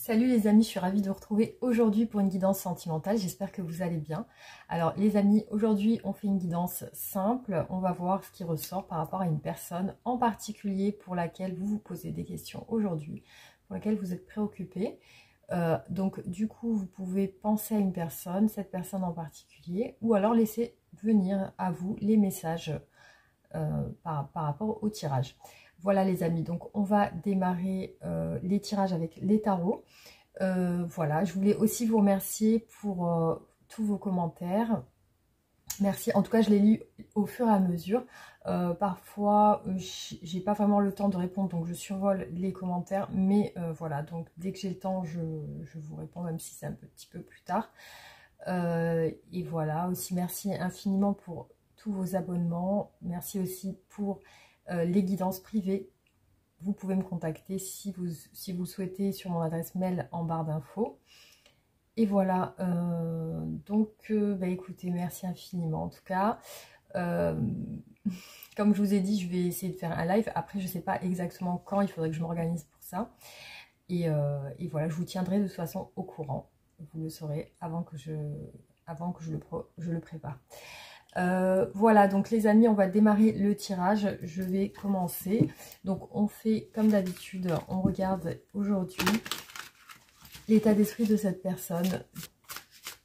Salut les amis, je suis ravie de vous retrouver aujourd'hui pour une guidance sentimentale. J'espère que vous allez bien. Alors les amis, aujourd'hui on fait une guidance simple. On va voir ce qui ressort par rapport à une personne en particulier pour laquelle vous vous posez des questions aujourd'hui, pour laquelle vous êtes préoccupé. Donc du coup vous pouvez penser à une personne, cette personne en particulier, ou alors laisser venir à vous les messages par rapport au tirage. Voilà les amis, donc on va démarrer les tirages avec les tarots. Voilà, je voulais aussi vous remercier pour tous vos commentaires. Merci, en tout cas je les lis au fur et à mesure. Parfois j'ai pas vraiment le temps de répondre, donc je survole les commentaires, mais voilà, donc dès que j'ai le temps je vous réponds, même si c'est un petit peu plus tard. Et voilà, aussi merci infiniment pour tous vos abonnements, merci aussi pour les guidances privées. Vous pouvez me contacter si vous souhaitez sur mon adresse mail en barre d'infos. Et voilà, bah écoutez, merci infiniment en tout cas. Comme je vous ai dit, je vais essayer de faire un live. Après, je ne sais pas exactement quand, il faudrait que je m'organise pour ça. Et voilà, je vous tiendrai de toute façon au courant. Vous le saurez avant que je le prépare. Voilà, donc les amis, on va démarrer le tirage. Je vais commencer. Donc on fait comme d'habitude, on regarde aujourd'hui l'état d'esprit de cette personne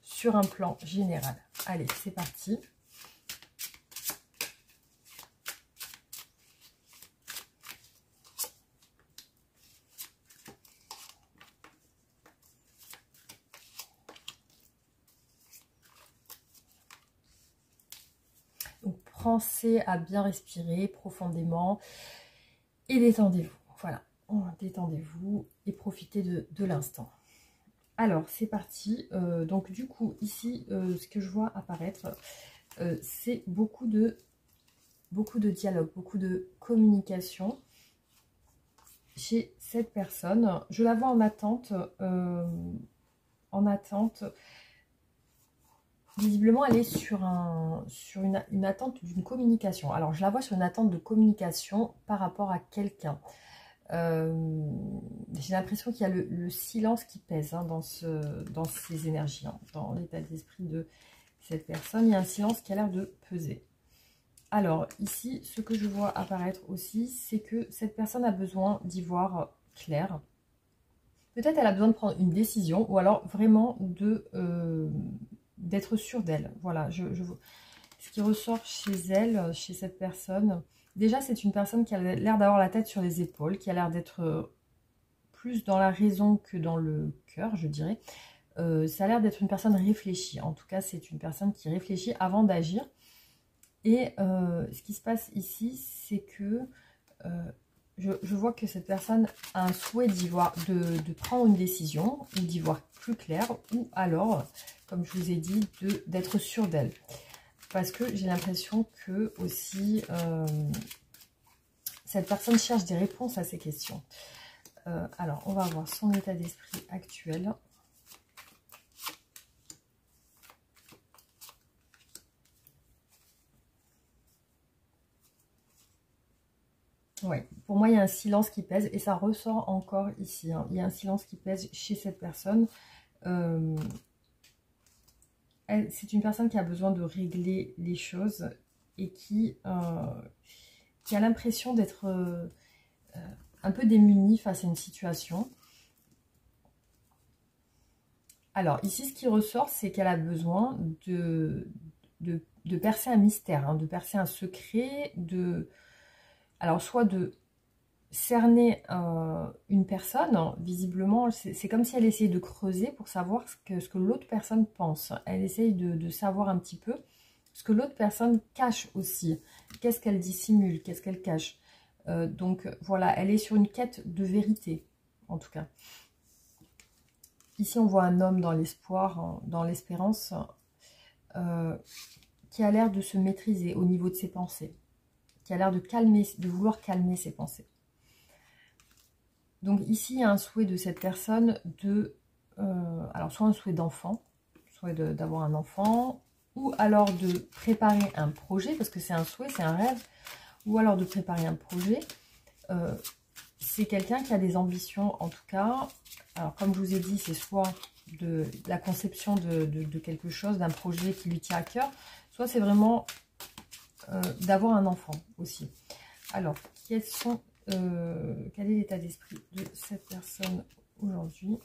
sur un plan général. Allez, c'est parti. Pensez à bien respirer profondément et détendez-vous. Voilà, détendez-vous et profitez de l'instant. Alors, c'est parti. Donc, du coup, ici, ce que je vois apparaître, c'est beaucoup de dialogue, beaucoup de communication chez cette personne. Je la vois en attente. Visiblement, elle est sur une attente d'une communication. Alors, je la vois sur une attente de communication par rapport à quelqu'un. J'ai l'impression qu'il y a le silence qui pèse hein, dans ces énergies, hein, dans l'état d'esprit de cette personne. Il y a un silence qui a l'air de peser. Alors, ici, ce que je vois apparaître aussi, c'est que cette personne a besoin d'y voir clair. Peut-être elle a besoin de prendre une décision ou alors vraiment d'être sûre d'elle. Voilà, ce qui ressort chez elle, chez cette personne, déjà c'est une personne qui a l'air d'avoir la tête sur les épaules, qui a l'air d'être plus dans la raison que dans le cœur, je dirais. Ça a l'air d'être une personne réfléchie, en tout cas c'est une personne qui réfléchit avant d'agir. Et ce qui se passe ici, c'est que je vois que cette personne a un souhait de prendre une décision, ou d'y voir plus clair, ou alors, comme je vous ai dit, d'être sûre d'elle. Parce que j'ai l'impression que aussi, cette personne cherche des réponses à ces questions. Alors, on va voir son état d'esprit actuel. Oui, pour moi, il y a un silence qui pèse et ça ressort encore ici. Hein. Il y a un silence qui pèse chez cette personne. C'est une personne qui a besoin de régler les choses et qui a l'impression d'être un peu démunie face à une situation. Alors, ici, ce qui ressort, c'est qu'elle a besoin de percer un mystère, hein, de percer un secret, alors, soit de cerner une personne, visiblement, c'est comme si elle essayait de creuser pour savoir ce que l'autre personne pense. Elle essaye de savoir un petit peu ce que l'autre personne cache aussi. Qu'est-ce qu'elle dissimule, qu'est-ce qu'elle cache. Donc, voilà, elle est sur une quête de vérité, en tout cas. Ici, on voit un homme dans l'espoir, dans l'espérance, qui a l'air de se maîtriser au niveau de ses pensées. Qui a l'air de vouloir calmer ses pensées. Donc ici, il y a un souhait de cette personne alors soit un souhait d'enfant, souhait d'avoir un enfant, ou alors de préparer un projet, parce que c'est un souhait, c'est un rêve, ou alors de préparer un projet. c'est quelqu'un qui a des ambitions, en tout cas. Alors, comme je vous ai dit, c'est soit de la conception de quelque chose, d'un projet qui lui tient à cœur, soit c'est vraiment d'avoir un enfant aussi. Alors, quel est l'état d'esprit de cette personne aujourd'hui?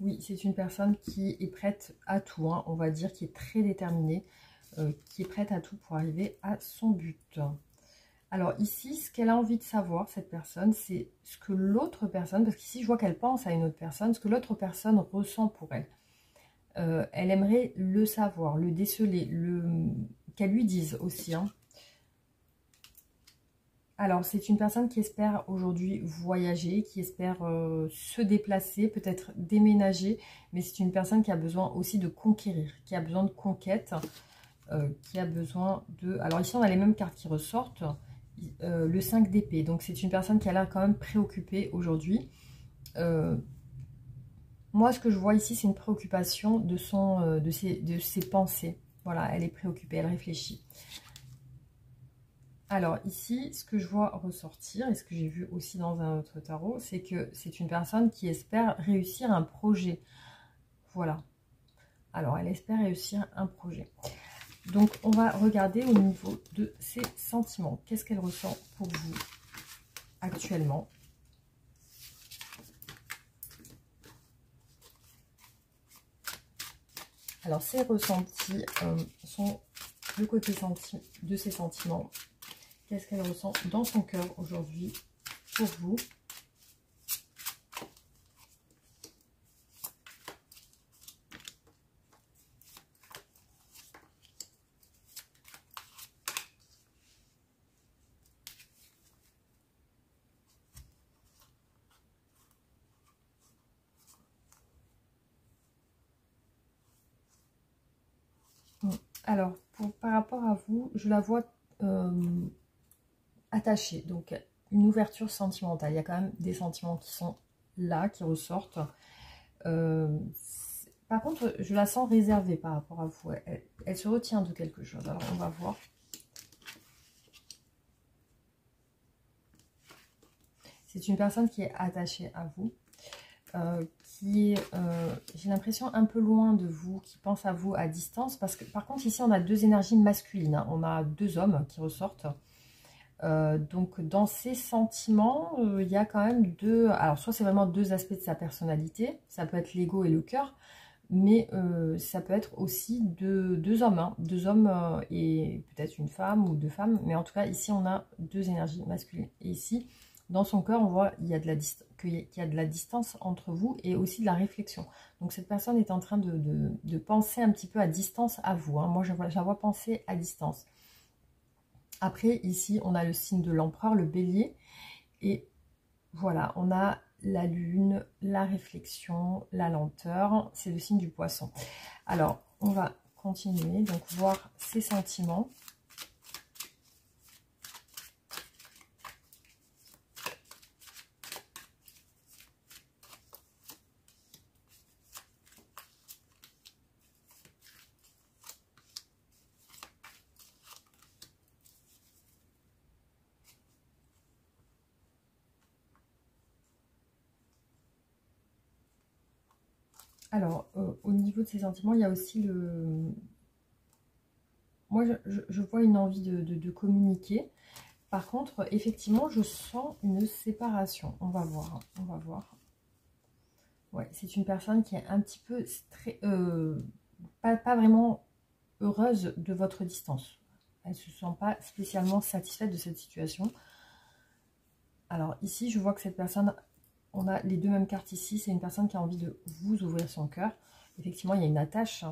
Oui, c'est une personne qui est prête à tout, hein, on va dire, qui est très déterminée, qui est prête à tout pour arriver à son but. Alors ici, ce qu'elle a envie de savoir, cette personne, c'est ce que l'autre personne, parce qu'ici je vois qu'elle pense à une autre personne, ce que l'autre personne ressent pour elle. Elle aimerait le savoir, le déceler, qu'elle lui dise aussi, hein. Alors, c'est une personne qui espère aujourd'hui voyager, qui espère se déplacer, peut-être déménager, mais c'est une personne qui a besoin aussi de conquérir, qui a besoin de conquête, qui a besoin de... Alors ici, on a les mêmes cartes qui ressortent, le 5 d'épée. Donc, c'est une personne qui a l'air quand même préoccupée aujourd'hui. Moi, ce que je vois ici, c'est une préoccupation de ses pensées. Voilà, elle est préoccupée, elle réfléchit. Alors ici, ce que je vois ressortir, et ce que j'ai vu aussi dans un autre tarot, c'est que c'est une personne qui espère réussir un projet. Voilà. Alors, elle espère réussir un projet. Donc, on va regarder au niveau de ses sentiments. Qu'est-ce qu'elle ressent pour vous actuellement? Alors, ses ressentis sont le côté de ses sentiments. Qu'est-ce qu'elle ressent dans son cœur aujourd'hui pour vous? Alors, par rapport à vous, je la vois attachée. Donc, une ouverture sentimentale. Il y a quand même des sentiments qui sont là, qui ressortent. Par contre, je la sens réservée par rapport à vous. Elle se retient de quelque chose. Alors, on va voir. C'est une personne qui est attachée à vous. Qui est, j'ai l'impression, un peu loin de vous, qui pense à vous à distance. Parce que, par contre, ici, on a deux énergies masculines. Hein. On a deux hommes qui ressortent. Donc, dans ses sentiments, il y a quand même deux... Alors, soit c'est vraiment deux aspects de sa personnalité. Ça peut être l'ego et le cœur. Mais ça peut être aussi deux hommes. Hein. Deux hommes et peut-être une femme ou deux femmes. Mais en tout cas, ici, on a deux énergies masculines. Et ici... Dans son cœur, on voit qu'il y a de la distance entre vous et aussi de la réflexion. Donc, cette personne est en train de penser un petit peu à distance à vous. Hein. Moi, je la vois penser à distance. Après, ici, on a le signe de l'empereur, le bélier. Et voilà, on a la lune, la réflexion, la lenteur. C'est le signe du poisson. Alors, on va continuer. Donc, voir ses sentiments. Alors, au niveau de ses sentiments, il y a aussi le... Moi, je vois une envie de communiquer. Par contre, effectivement, je sens une séparation. On va voir, hein, on va voir. Ouais, c'est une personne qui est un petit peu... pas vraiment heureuse de votre distance. Elle ne se sent pas spécialement satisfaite de cette situation. Alors, ici, je vois que cette personne... On a les deux mêmes cartes ici. C'est une personne qui a envie de vous ouvrir son cœur. Effectivement, il y a une attache.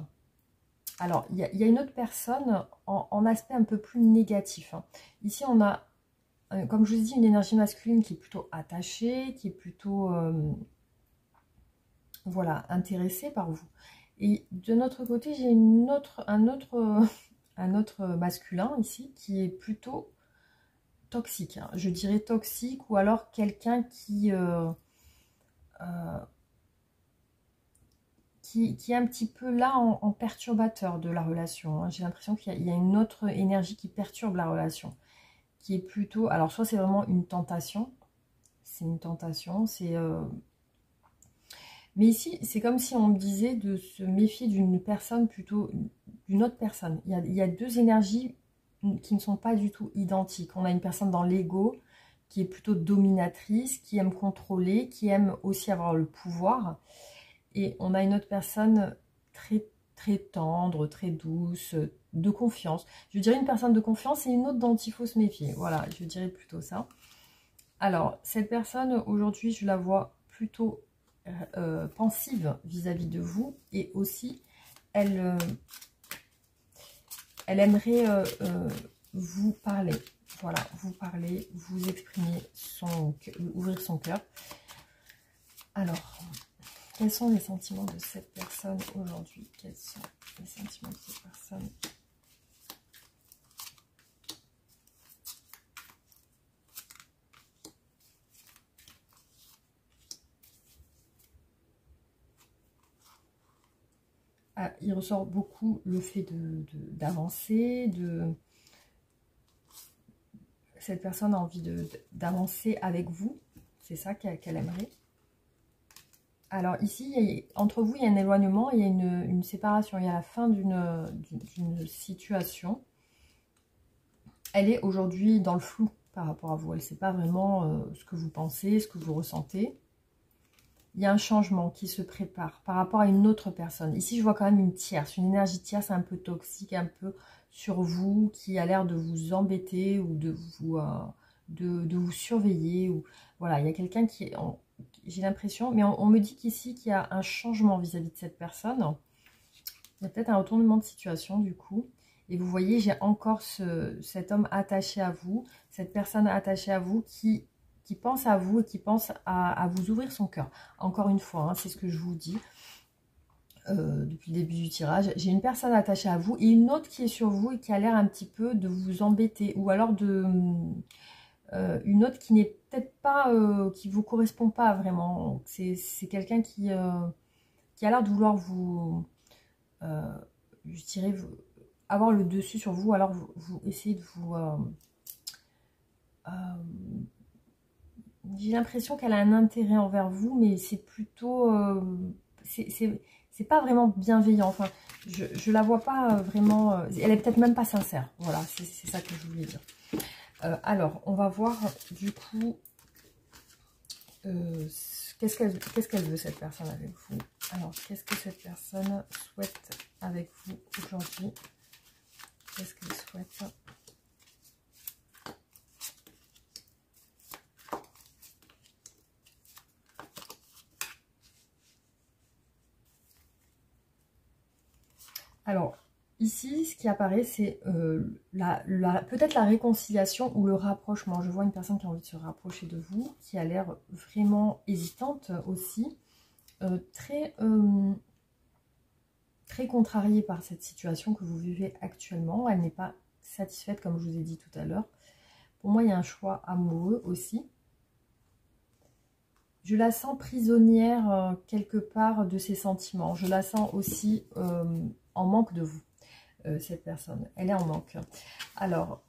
Alors, il y a une autre personne en aspect un peu plus négatif. Hein. Ici, on a, comme je vous ai dit, une énergie masculine qui est plutôt attachée, qui est plutôt, voilà, intéressée par vous. Et de notre côté, j'ai un autre masculin ici qui est plutôt toxique. Hein. Je dirais toxique ou alors quelqu'un qui... qui est un petit peu là en perturbateur de la relation. Hein. J'ai l'impression qu'il y a une autre énergie qui perturbe la relation. Qui est plutôt... Alors, soit c'est vraiment une tentation. C'est une tentation. Mais ici, c'est comme si on me disait de se méfier d'une personne plutôt... d'une autre personne. Il y a deux énergies qui ne sont pas du tout identiques. On a une personne dans l'ego qui est plutôt dominatrice, qui aime contrôler, qui aime aussi avoir le pouvoir. Et on a une autre personne très, très tendre, très douce, de confiance. Je dirais une personne de confiance et une autre dont il faut se méfier. Voilà, je dirais plutôt ça. Alors, cette personne, aujourd'hui, je la vois plutôt pensive vis-à-vis de vous. Et aussi, elle aimerait vous parler. Voilà, vous parler, vous exprimer, ouvrir son cœur. Alors... quels sont les sentiments de cette personne aujourd'hui? Quels sont les sentiments de cette personne? Ah, il ressort beaucoup le fait d'avancer, cette personne a envie d'avancer avec vous. C'est ça qu'elle aimerait. Alors ici, entre vous, il y a un éloignement, il y a une séparation, il y a la fin d'une situation. Elle est aujourd'hui dans le flou par rapport à vous. Elle ne sait pas vraiment ce que vous pensez, ce que vous ressentez. Il y a un changement qui se prépare par rapport à une autre personne. Ici, je vois quand même une tierce, une énergie tierce un peu toxique, un peu sur vous, qui a l'air de vous embêter ou de vous surveiller. Ou, voilà, il y a quelqu'un qui est... J'ai l'impression, mais on me dit qu'ici, qu'il y a un changement vis-à-vis de cette personne. Il y a peut-être un retournement de situation, du coup. Et vous voyez, j'ai encore cet homme attaché à vous, cette personne attachée à vous qui pense à vous et qui pense à vous ouvrir son cœur. Encore une fois, hein, c'est ce que je vous dis depuis le début du tirage. J'ai une personne attachée à vous et une autre qui est sur vous et qui a l'air un petit peu de vous embêter. Ou alors une autre qui n'est peut-être pas, qui vous correspond pas vraiment. C'est quelqu'un qui a l'air de vouloir vous, je dirais, avoir le dessus sur vous. Alors vous essayez de vous... j'ai l'impression qu'elle a un intérêt envers vous, mais c'est plutôt... c'est pas vraiment bienveillant. Enfin, je la vois pas vraiment... elle est peut-être même pas sincère. Voilà, c'est ça que je voulais dire. Alors, on va voir du coup... qu'est-ce qu'elle veut, cette personne, avec vous? Alors, qu'est-ce que cette personne souhaite avec vous aujourd'hui? Qu'est-ce qu'elle souhaite? Alors, ici, ce qui apparaît, c'est peut-être la réconciliation ou le rapprochement. Je vois une personne qui a envie de se rapprocher de vous, qui a l'air vraiment hésitante aussi, très contrariée par cette situation que vous vivez actuellement. Elle n'est pas satisfaite, comme je vous ai dit tout à l'heure. Pour moi, il y a un choix amoureux aussi. Je la sens prisonnière quelque part de ses sentiments. Je la sens aussi en manque de vous, cette personne. Elle est en manque. Alors,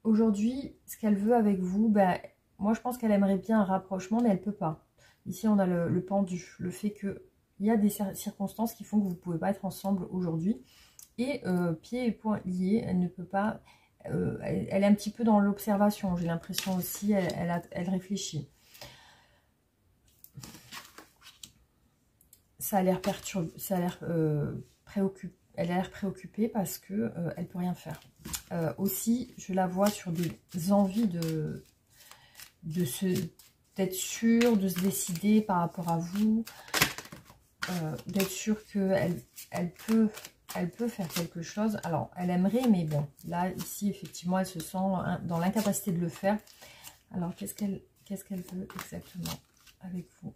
aujourd'hui, ce qu'elle veut avec vous, ben, moi je pense qu'elle aimerait bien un rapprochement, mais elle ne peut pas. Ici, on a le pendu, le fait qu'il y a des circonstances qui font que vous ne pouvez pas être ensemble aujourd'hui. Et pieds et poings liés, elle ne peut pas... elle est un petit peu dans l'observation, j'ai l'impression aussi, elle réfléchit. Ça a l'air perturbé, ça a l'air préoccupé. Elle a l'air préoccupée parce que elle peut rien faire. Aussi, je la vois sur des envies d'être sûre, de se décider par rapport à vous, d'être sûre qu'elle elle peut faire quelque chose. Alors, elle aimerait, mais bon, là, ici, effectivement, elle se sent dans l'incapacité de le faire. Alors, qu'est-ce qu'elle veut exactement avec vous?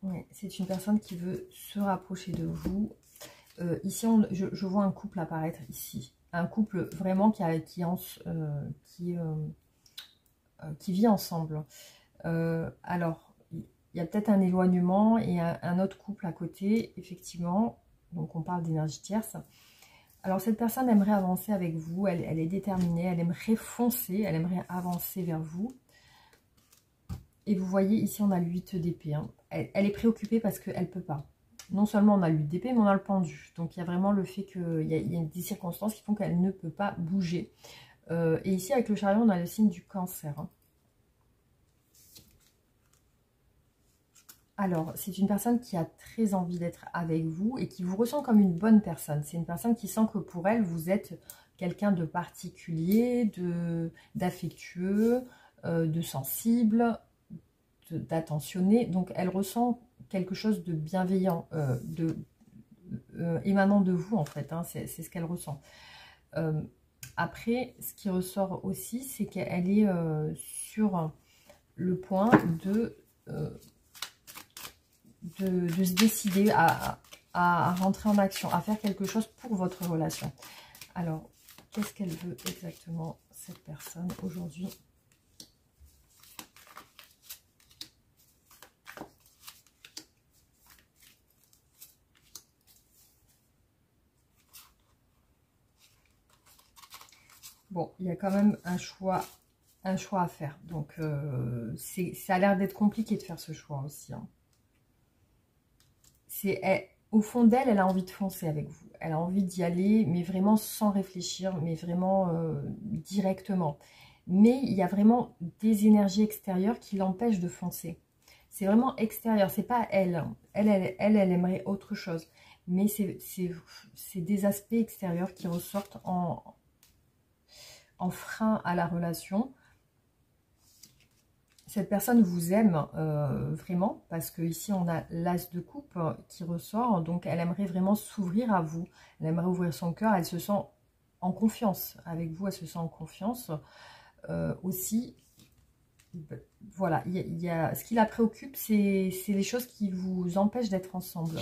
Ouais, c'est une personne qui veut se rapprocher de vous. Ici, je vois un couple apparaître ici. Un couple vraiment qui qui vit ensemble. Alors, il y a peut-être un éloignement et un autre couple à côté, effectivement. Donc, on parle d'énergie tierce. Alors, cette personne aimerait avancer avec vous. Elle est déterminée. Elle aimerait foncer. Elle aimerait avancer vers vous. Et vous voyez, ici, on a le 8 d'épée. Hein. Elle est préoccupée parce qu'elle ne peut pas. Non seulement on a le 8 d'épée, mais on a le pendu. Donc, il y a vraiment le fait qu'il y a des circonstances qui font qu'elle ne peut pas bouger. Et ici, avec le chariot, on a le signe du cancer. Hein. Alors, c'est une personne qui a très envie d'être avec vous et qui vous ressent comme une bonne personne. C'est une personne qui sent que pour elle, vous êtes quelqu'un de particulier, d'affectueux, de sensible, d'attentionné. Donc, elle ressent quelque chose de bienveillant, émanant de vous, en fait. Hein, c'est ce qu'elle ressent. Après, ce qui ressort aussi, c'est qu'elle est sur le point de se décider à rentrer en action, à faire quelque chose pour votre relation. Alors, qu'est-ce qu'elle veut exactement, cette personne, aujourd'hui ? Bon, il y a quand même un choix à faire. Donc, ça a l'air d'être compliqué de faire ce choix aussi. Hein. Au fond d'elle, elle a envie de foncer avec vous. Elle a envie d'y aller, mais vraiment sans réfléchir, mais vraiment directement. Mais il y a vraiment des énergies extérieures qui l'empêchent de foncer. C'est vraiment extérieur, c'est pas elle. Hein. Elle aimerait autre chose. Mais c'est des aspects extérieurs qui ressortent en frein à la relation. Cette personne vous aime vraiment, parce que ici on a l'as de coupe qui ressort, donc elle aimerait vraiment s'ouvrir à vous, elle aimerait ouvrir son cœur, elle se sent en confiance avec vous, elle se sent en confiance aussi. Voilà, ce qui la préoccupe, c'est les choses qui vous empêchent d'être ensemble.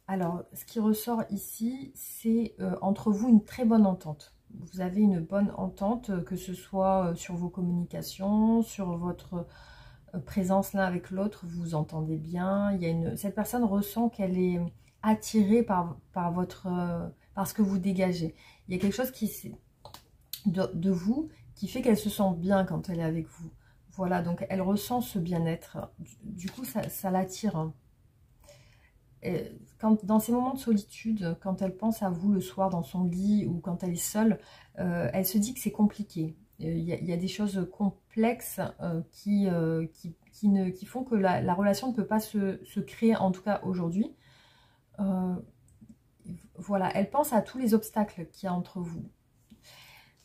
Alors, ce qui ressort ici, c'est entre vous une très bonne entente. Vous avez une bonne entente, que ce soit sur vos communications, sur votre présence l'un avec l'autre, vous vous entendez bien. Cette personne ressent qu'elle est attirée par ce que vous dégagez. Il y a quelque chose de vous qui fait qu'elle se sent bien quand elle est avec vous. Voilà, donc elle ressent ce bien-être. Du coup, ça l'attire. Hein. Dans ces moments de solitude, quand elle pense à vous le soir dans son lit ou quand elle est seule, elle se dit que c'est compliqué. Il y a des choses complexes qui font que la relation ne peut pas se créer, en tout cas aujourd'hui. Voilà, elle pense à tous les obstacles qu'il y a entre vous.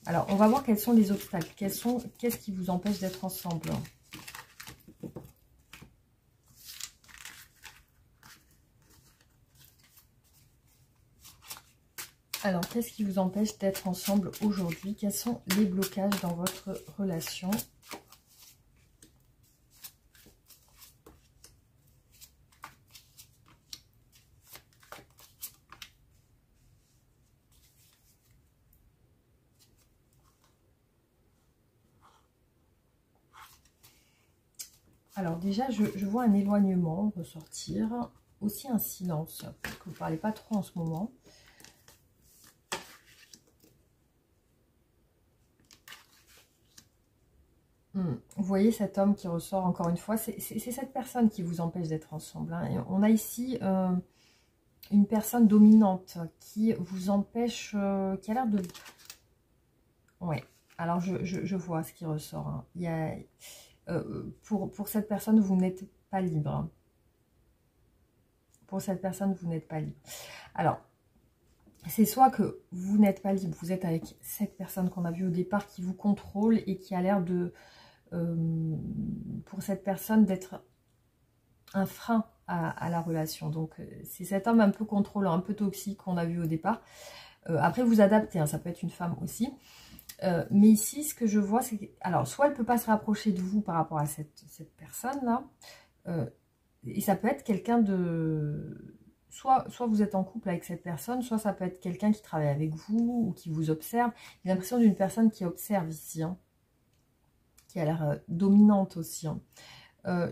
Alors, on va voir quels sont les obstacles. Qu'est-ce qui vous empêche d'être ensemble ? Alors, qu'est-ce qui vous empêche d'être ensemble aujourd'hui? Quels sont les blocages dans votre relation? Alors déjà, je vois un éloignement ressortir, aussi un silence, parce que vous ne parlez pas trop en ce moment. Vous voyez cet homme qui ressort encore une fois, c'est cette personne qui vous empêche d'être ensemble. Hein. Et on a ici une personne dominante qui vous empêche, qui a l'air de... Ouais, alors je vois ce qui ressort. Hein. Il y a, pour cette personne, vous n'êtes pas libre. Hein. Pour cette personne, vous n'êtes pas libre. Alors, c'est soit que vous n'êtes pas libre, vous êtes avec cette personne qu'on a vue au départ qui vous contrôle et qui a l'air de... pour cette personne d'être un frein à la relation. Donc c'est cet homme un peu contrôlant, un peu toxique qu'on a vu au départ. Après vous adaptez, hein, ça peut être une femme aussi. Mais ici ce que je vois c'est que, alors soit elle ne peut pas se rapprocher de vous par rapport à cette personne là, et ça peut être quelqu'un de... Soit vous êtes en couple avec cette personne, soit ça peut être quelqu'un qui travaille avec vous ou qui vous observe. J'ai l'impression d'une personne qui observe ici, hein. qui a l'air dominante aussi. Hein.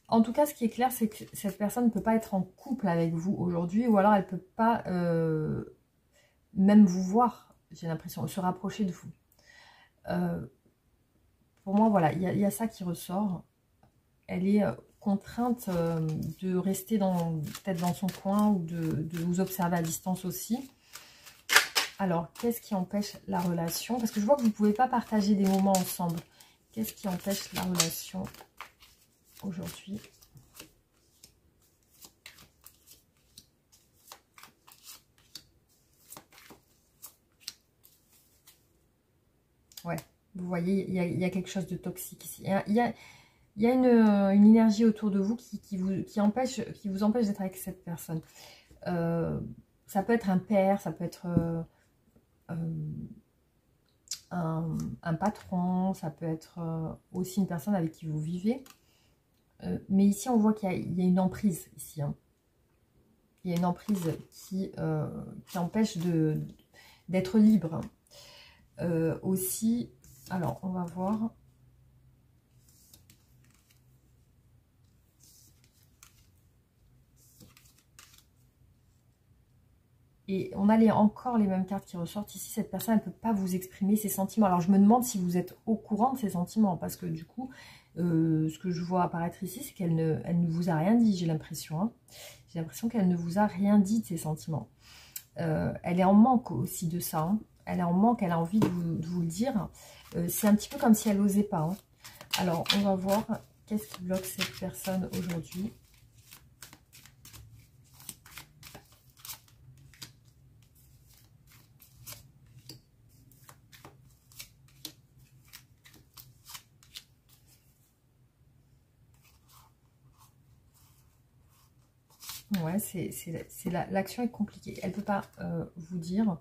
En tout cas, ce qui est clair, c'est que cette personne ne peut pas être en couple avec vous aujourd'hui, ou alors elle ne peut pas même vous voir, j'ai l'impression, se rapprocher de vous. Pour moi, voilà, il y a ça qui ressort. Elle est contrainte de rester peut-être dans son coin ou de vous observer à distance aussi. Alors, qu'est-ce qui empêche la relation? Parce que je vois que vous ne pouvez pas partager des moments ensemble. Qu'est-ce qui empêche la relation aujourd'hui? Ouais, vous voyez, il y a quelque chose de toxique ici. Il y a une énergie autour de vous qui vous empêche d'être avec cette personne. Ça peut être un père, ça peut être un patron, ça peut être aussi une personne avec qui vous vivez. Mais ici, on voit qu'il y a une emprise ici. Hein. Il y a une emprise qui empêche d'être libre. Aussi, alors, on va voir. Et on a encore les mêmes cartes qui ressortent. Ici, cette personne, elle ne peut pas vous exprimer ses sentiments. Alors, je me demande si vous êtes au courant de ses sentiments. Parce que du coup, ce que je vois apparaître ici, c'est qu'elle ne vous a rien dit, j'ai l'impression. Hein. J'ai l'impression qu'elle ne vous a rien dit de ses sentiments. Elle est en manque aussi de ça. Hein. Elle est en manque, elle a envie de vous le dire. C'est un petit peu comme si elle n'osait pas. Hein. Alors, on va voir qu'est-ce qui bloque cette personne aujourd'hui. Ouais, l'action est compliquée. Elle ne peut pas vous dire.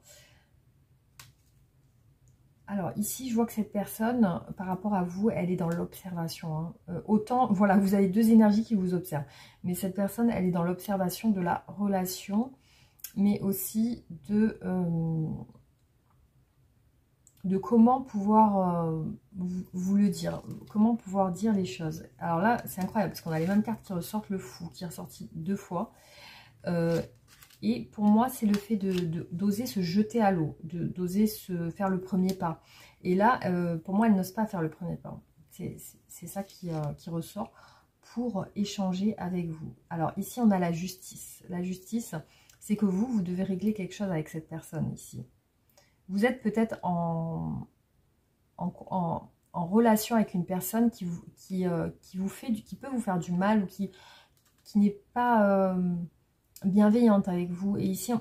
Alors ici, je vois que cette personne, par rapport à vous, elle est dans l'observation. Hein. Autant, voilà, vous avez deux énergies qui vous observent. Mais cette personne, elle est dans l'observation de la relation, mais aussi de comment pouvoir vous le dire. Comment pouvoir dire les choses. Alors là, c'est incroyable, parce qu'on a les mêmes cartes qui ressortent, le fou, qui est ressorti 2 fois. Et pour moi, c'est le fait d'oser se jeter à l'eau, d'oser se faire le premier pas. Et là, pour moi, elle n'ose pas faire le premier pas. C'est ça qui ressort pour échanger avec vous. Alors ici, on a la justice. La justice, c'est que vous devez régler quelque chose avec cette personne ici. Vous êtes peut-être en relation avec une personne qui peut vous faire du mal ou qui n'est pas bienveillante avec vous. Et ici,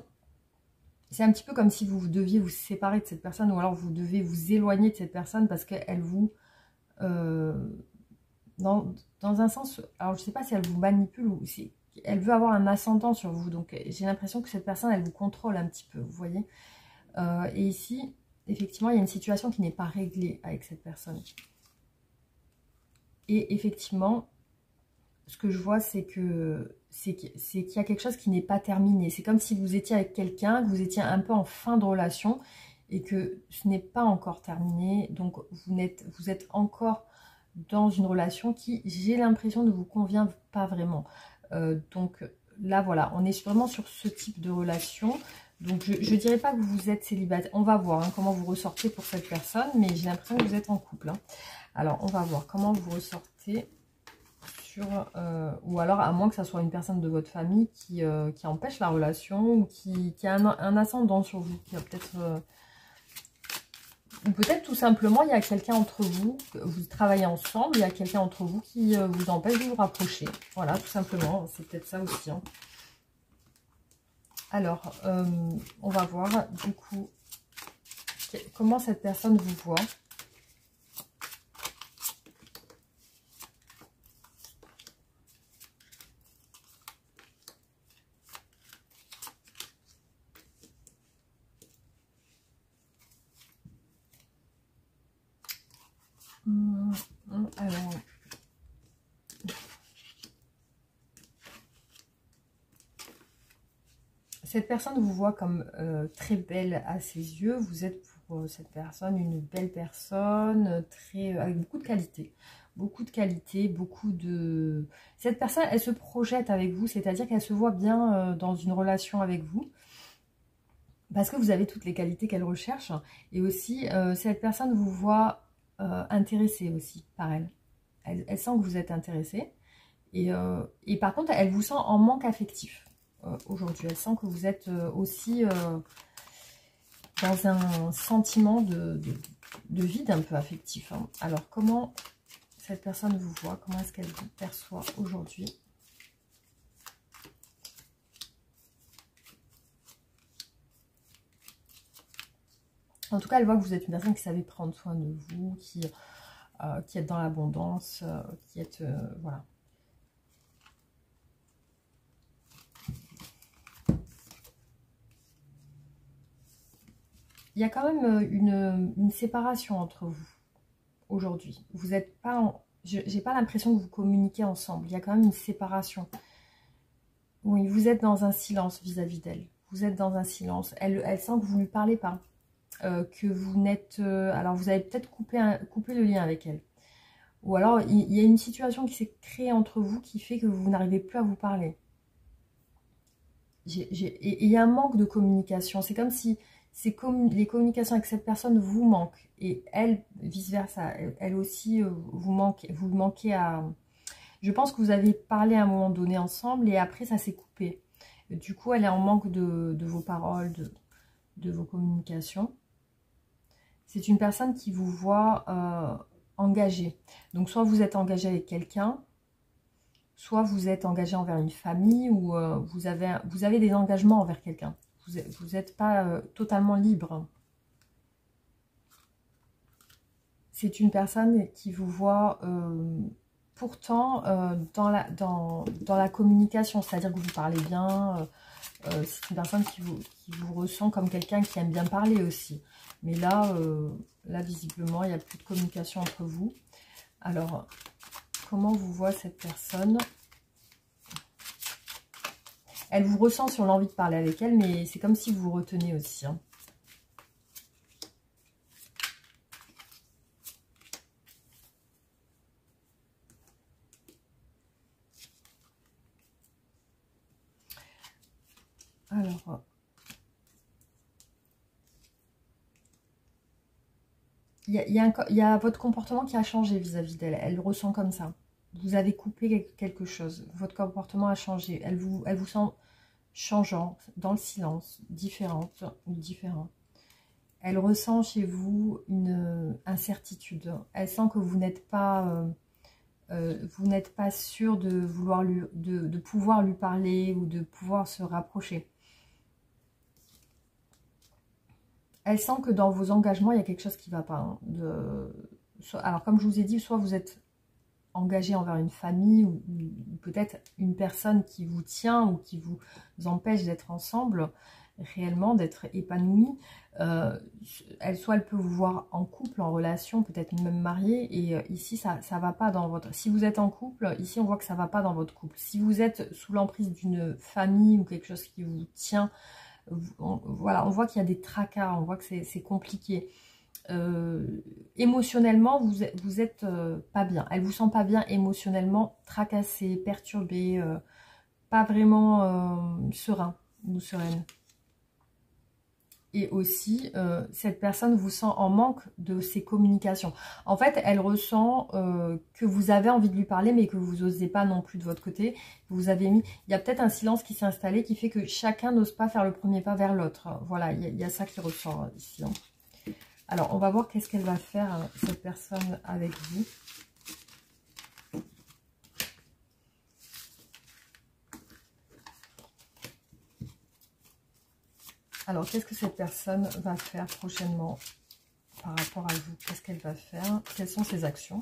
c'est un petit peu comme si vous deviez vous séparer de cette personne ou alors vous devez vous éloigner de cette personne parce qu'elle vous... dans un sens, alors je ne sais pas si elle vous manipule ou si elle veut avoir un ascendant sur vous. Donc j'ai l'impression que cette personne, elle vous contrôle un petit peu, vous voyez. Et ici, effectivement, il y a une situation qui n'est pas réglée avec cette personne. Et effectivement, ce que je vois, c'est qu'il y a quelque chose qui n'est pas terminé. C'est comme si vous étiez avec quelqu'un, que vous étiez un peu en fin de relation et que ce n'est pas encore terminé. Donc, vous êtes encore dans une relation qui, j'ai l'impression, ne vous convient pas vraiment. Donc là, voilà, on est vraiment sur ce type de relation. Donc, je ne dirais pas que vous êtes célibataire. On va voir comment vous ressortez pour cette personne, mais j'ai l'impression que vous êtes en couple. Hein. Alors, on va voir comment vous ressortez. Ou alors à moins que ça soit une personne de votre famille qui empêche la relation ou qui a un ascendant sur vous, qui a peut-être ou peut-être tout simplement il y a quelqu'un entre vous, vous travaillez ensemble, il y a quelqu'un entre vous qui vous empêche de vous rapprocher. Voilà, tout simplement, c'est peut-être ça aussi. Hein. Alors, on va voir du coup comment cette personne vous voit. Alors, cette personne vous voit comme très belle à ses yeux. Vous êtes pour cette personne, une belle personne, très, avec beaucoup de qualité. Beaucoup de qualité, beaucoup de... Cette personne, elle se projette avec vous, c'est-à-dire qu'elle se voit bien dans une relation avec vous. Parce que vous avez toutes les qualités qu'elle recherche. Et aussi, cette personne vous voit intéressé aussi par elle. Elle sent que vous êtes intéressé. Et par contre, elle vous sent en manque affectif aujourd'hui. Elle sent que vous êtes aussi dans un sentiment de vide un peu affectif. Hein. Alors, comment cette personne vous voit? Comment est-ce qu'elle vous perçoit aujourd'hui? En tout cas, elle voit que vous êtes une personne qui savait prendre soin de vous, qui est dans l'abondance, qui est... voilà. Il y a quand même une séparation entre vous aujourd'hui. Vous n'êtes pas en... J'ai pas l'impression que vous communiquez ensemble. Il y a quand même une séparation. Oui, vous êtes dans un silence vis-à-vis d'elle. Vous êtes dans un silence. Elle sent que vous ne lui parlez pas. Que vous n'êtes... alors, vous avez peut-être coupé le lien avec elle. Ou alors, il y a une situation qui s'est créée entre vous qui fait que vous n'arrivez plus à vous parler. Et il y a un manque de communication. C'est comme si les communications avec cette personne vous manquent. Et elle, vice-versa, elle aussi, vous manquez à... Je pense que vous avez parlé à un moment donné ensemble et après, ça s'est coupé. Du coup, elle est en manque de vos paroles, de vos communications. C'est une personne qui vous voit engagé. Donc, soit vous êtes engagé avec quelqu'un, soit vous êtes engagé envers une famille ou vous avez des engagements envers quelqu'un. Vous n'êtes pas totalement libre. C'est une personne qui vous voit pourtant dans la communication, c'est-à-dire que vous parlez bien. C'est une personne qui vous ressent comme quelqu'un qui aime bien parler aussi. Mais là, visiblement, il n'y a plus de communication entre vous. Alors, comment vous voit cette personne? Elle vous ressent sur l'envie de parler avec elle, mais c'est comme si vous vous retenez aussi. Hein. Alors, il y a votre comportement qui a changé vis-à-vis d'elle. Elle le ressent comme ça. Vous avez coupé quelque chose. Votre comportement a changé. Elle vous sent changeant, dans le silence, différente ou différent. Elle ressent chez vous une incertitude. Elle sent que vous n'êtes pas sûr de vouloir de pouvoir lui parler ou de pouvoir se rapprocher. Elle sent que dans vos engagements, il y a quelque chose qui ne va pas. Hein, alors, comme je vous ai dit, soit vous êtes engagé envers une famille ou peut-être une personne qui vous tient ou qui vous empêche d'être ensemble, réellement, d'être épanoui. Soit elle peut vous voir en couple, en relation, peut-être même marié. Et ici, ça va pas dans votre... Si vous êtes en couple, ici, on voit que ça va pas dans votre couple. Si vous êtes sous l'emprise d'une famille ou quelque chose qui vous tient... Voilà, on voit qu'il y a des tracas, on voit que c'est compliqué. Émotionnellement, vous êtes pas bien. Elle vous sent pas bien émotionnellement, tracassé, perturbé, pas vraiment serein ou sereine. Et aussi, cette personne vous sent en manque de ses communications. En fait, elle ressent que vous avez envie de lui parler, mais que vous n'osez pas non plus de votre côté. Vous avez mis... Il y a peut-être un silence qui s'est installé qui fait que chacun n'ose pas faire le premier pas vers l'autre. Voilà, il y a ça qui ressort ici. Hein. Alors, on va voir qu'est-ce qu'elle va faire, cette personne, avec vous. Alors, qu'est-ce que cette personne va faire prochainement par rapport à vous? Qu'est-ce qu'elle va faire? Quelles sont ses actions?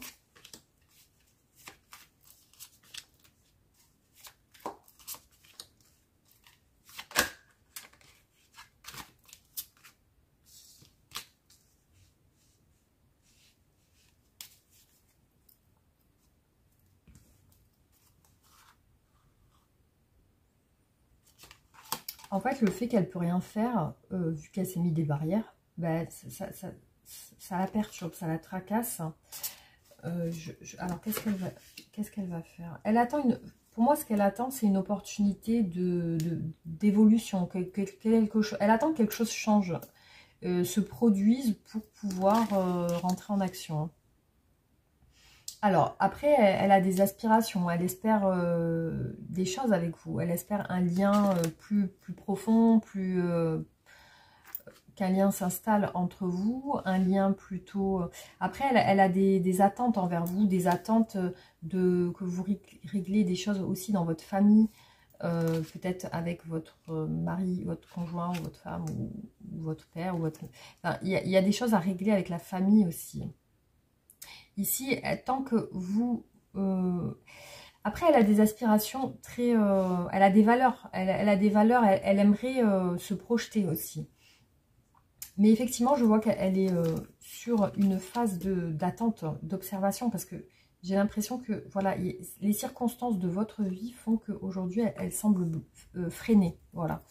En fait, le fait qu'elle ne peut rien faire, vu qu'elle s'est mis des barrières, ben, ça la perturbe, ça la tracasse. Alors, qu'est-ce qu'elle va faire? Elle attend pour moi, ce qu'elle attend, c'est une opportunité d'évolution. Elle attend que quelque chose change, se produise pour pouvoir rentrer en action. Alors, après, elle a des aspirations. Elle espère des choses avec vous. Elle espère un lien plus profond, qu'un lien s'installe entre vous, un lien plutôt... Après, elle a des attentes envers vous, des attentes que vous réglez des choses aussi dans votre famille, peut-être avec votre mari, votre conjoint, ou votre femme, ou votre père, ou votre... Enfin, il y a des choses à régler avec la famille aussi. Ici, tant que vous... Après, elle a des aspirations très... elle a des valeurs, elle a des valeurs, elle aimerait se projeter aussi. Mais effectivement, je vois qu'elle est sur une phase d'attente, d'observation, parce que j'ai l'impression que voilà, les circonstances de votre vie font qu'aujourd'hui, elle semble freiner. Voilà.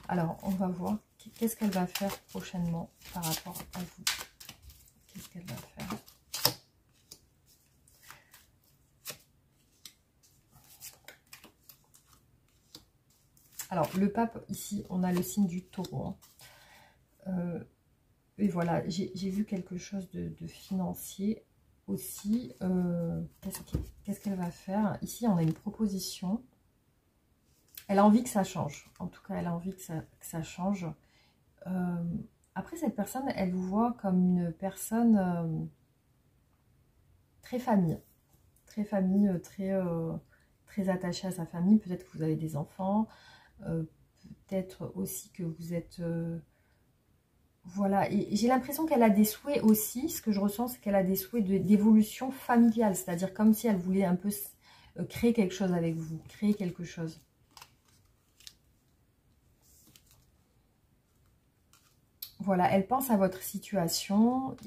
Alors, on va voir qu'est-ce qu'elle va faire prochainement par rapport à vous. Qu'est-ce qu'elle va faire? Alors, le pape, ici, on a le signe du taureau. Et voilà, j'ai vu quelque chose de financier aussi. Qu'est-ce qu'elle va faire? Ici, on a une proposition. Elle a envie que ça change. En tout cas, elle a envie que ça change. Après, cette personne, elle vous voit comme une personne très famille. Très famille, très attachée à sa famille. Peut-être que vous avez des enfants. Peut-être aussi que vous êtes... voilà, et j'ai l'impression qu'elle a des souhaits aussi. Ce que je ressens, c'est qu'elle a des souhaits d'évolution familiale. C'est-à-dire comme si elle voulait un peu créer quelque chose avec vous. Créer quelque chose. Voilà, elle pense à votre situation.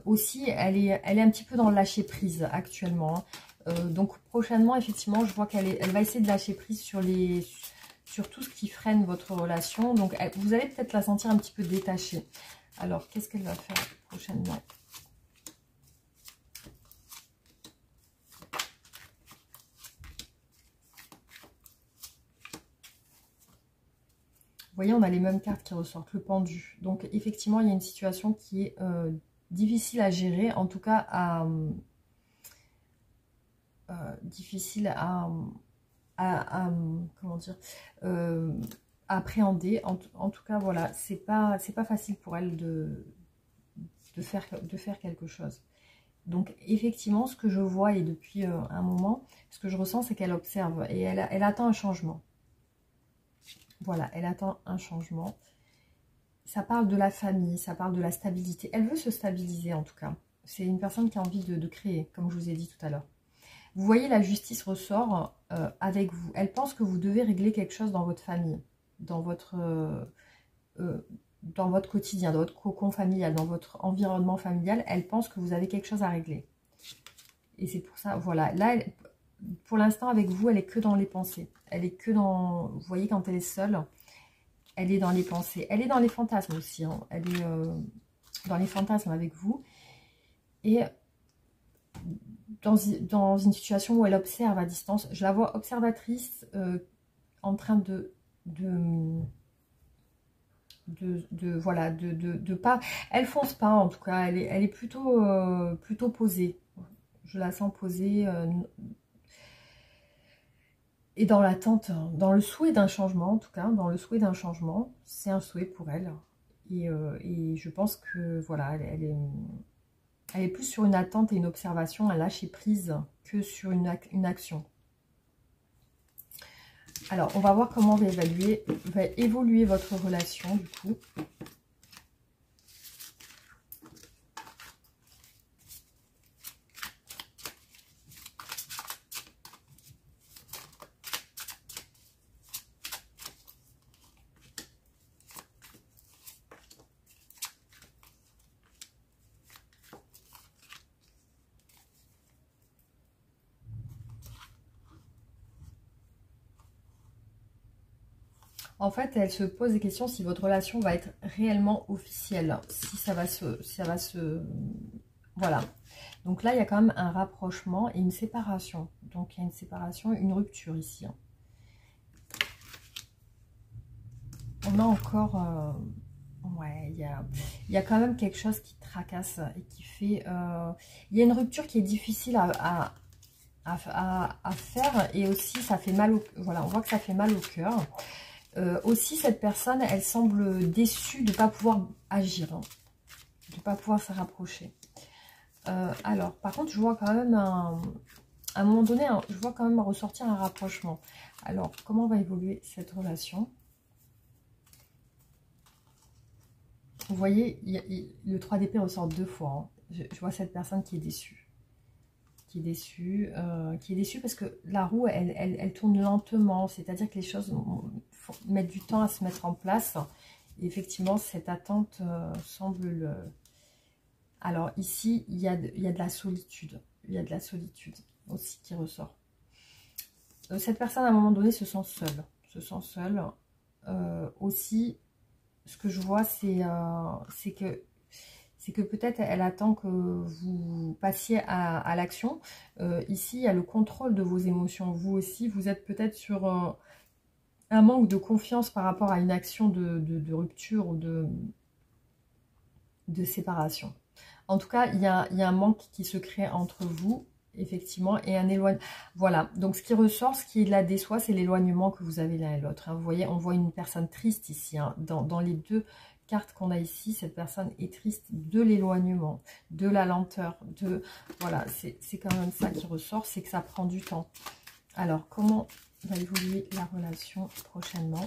Aussi, elle est un petit peu dans le lâcher prise actuellement. Donc prochainement, effectivement, je vois elle va essayer de lâcher prise sur tout ce qui freine votre relation. Donc vous allez peut-être la sentir un petit peu détachée. Alors, qu'est-ce qu'elle va faire prochainement? Vous voyez, on a les mêmes cartes qui ressortent, le pendu. Donc effectivement, il y a une situation qui est difficile à gérer, en tout cas difficile comment dire, à appréhender. En tout cas, voilà, c'est pas facile pour elle de faire quelque chose. Donc effectivement, ce que je vois, et depuis un moment, ce que je ressens, c'est qu'elle observe et elle attend un changement. Voilà, elle attend un changement. Ça parle de la famille, ça parle de la stabilité. Elle veut se stabiliser en tout cas. C'est une personne qui a envie de créer, comme je vous ai dit tout à l'heure. Vous voyez, la justice ressort avec vous. Elle pense que vous devez régler quelque chose dans votre famille, dans votre quotidien, dans votre cocon familial, dans votre environnement familial. Elle pense que vous avez quelque chose à régler. Et c'est pour ça, voilà. Là, pour l'instant, avec vous, elle est que dans les pensées. Elle est que dans... Vous voyez, quand elle est seule, elle est dans les pensées. Elle est dans les fantasmes aussi. Hein. Elle est dans les fantasmes avec vous. Et dans une situation où elle observe à distance, je la vois observatrice en train de pas... Elle fonce pas en tout cas. Elle est plutôt posée. Je la sens posée... et dans l'attente, dans le souhait d'un changement, en tout cas, dans le souhait d'un changement, c'est un souhait pour elle. Et je pense que, voilà, elle est plus sur une attente et une observation, un lâcher prise, que sur une action. Alors, on va voir comment va évoluer votre relation, du coup. En fait, elle se pose des questions si votre relation va être réellement officielle. Si ça va se... Voilà. Donc là, il y a quand même un rapprochement et une séparation. Donc, il y a une séparation, une rupture ici. Hein. On a encore... ouais, il y a quand même quelque chose qui tracasse et qui fait... il y a une rupture qui est difficile à faire et aussi ça fait mal au... Voilà, on voit que ça fait mal au cœur. Aussi, cette personne, elle semble déçue de ne pas pouvoir agir, hein, de ne pas pouvoir se rapprocher. Alors, par contre, je vois quand même à un moment donné, je vois quand même ressortir un rapprochement. Alors, comment va évoluer cette relation? Vous voyez, le 3 d'épée ressort 2 fois. Hein. Je vois cette personne qui est déçue. Qui est déçue parce que la roue, elle tourne lentement. C'est-à-dire que les choses mettent du temps à se mettre en place. Et effectivement, cette attente semble le... Alors ici, il y a de la solitude. Il y a de la solitude aussi qui ressort. Cette personne, à un moment donné, se sent seule. Aussi, ce que je vois, c'est que peut-être elle attend que vous passiez à l'action. Ici, il y a le contrôle de vos émotions. Vous aussi, vous êtes peut-être sur un manque de confiance par rapport à une action de rupture ou de séparation. En tout cas, il y a un manque qui se crée entre vous, effectivement, et un éloignement. Voilà, donc ce qui ressort, ce qui la déçoit, c'est l'éloignement que vous avez l'un et l'autre. Hein. Vous voyez, on voit une personne triste ici. Hein. Dans les deux cartes qu'on a ici, cette personne est triste de l'éloignement, de la lenteur, de... Voilà, c'est quand même ça qui ressort, c'est que ça prend du temps. Alors, comment va évoluer la relation prochainement ?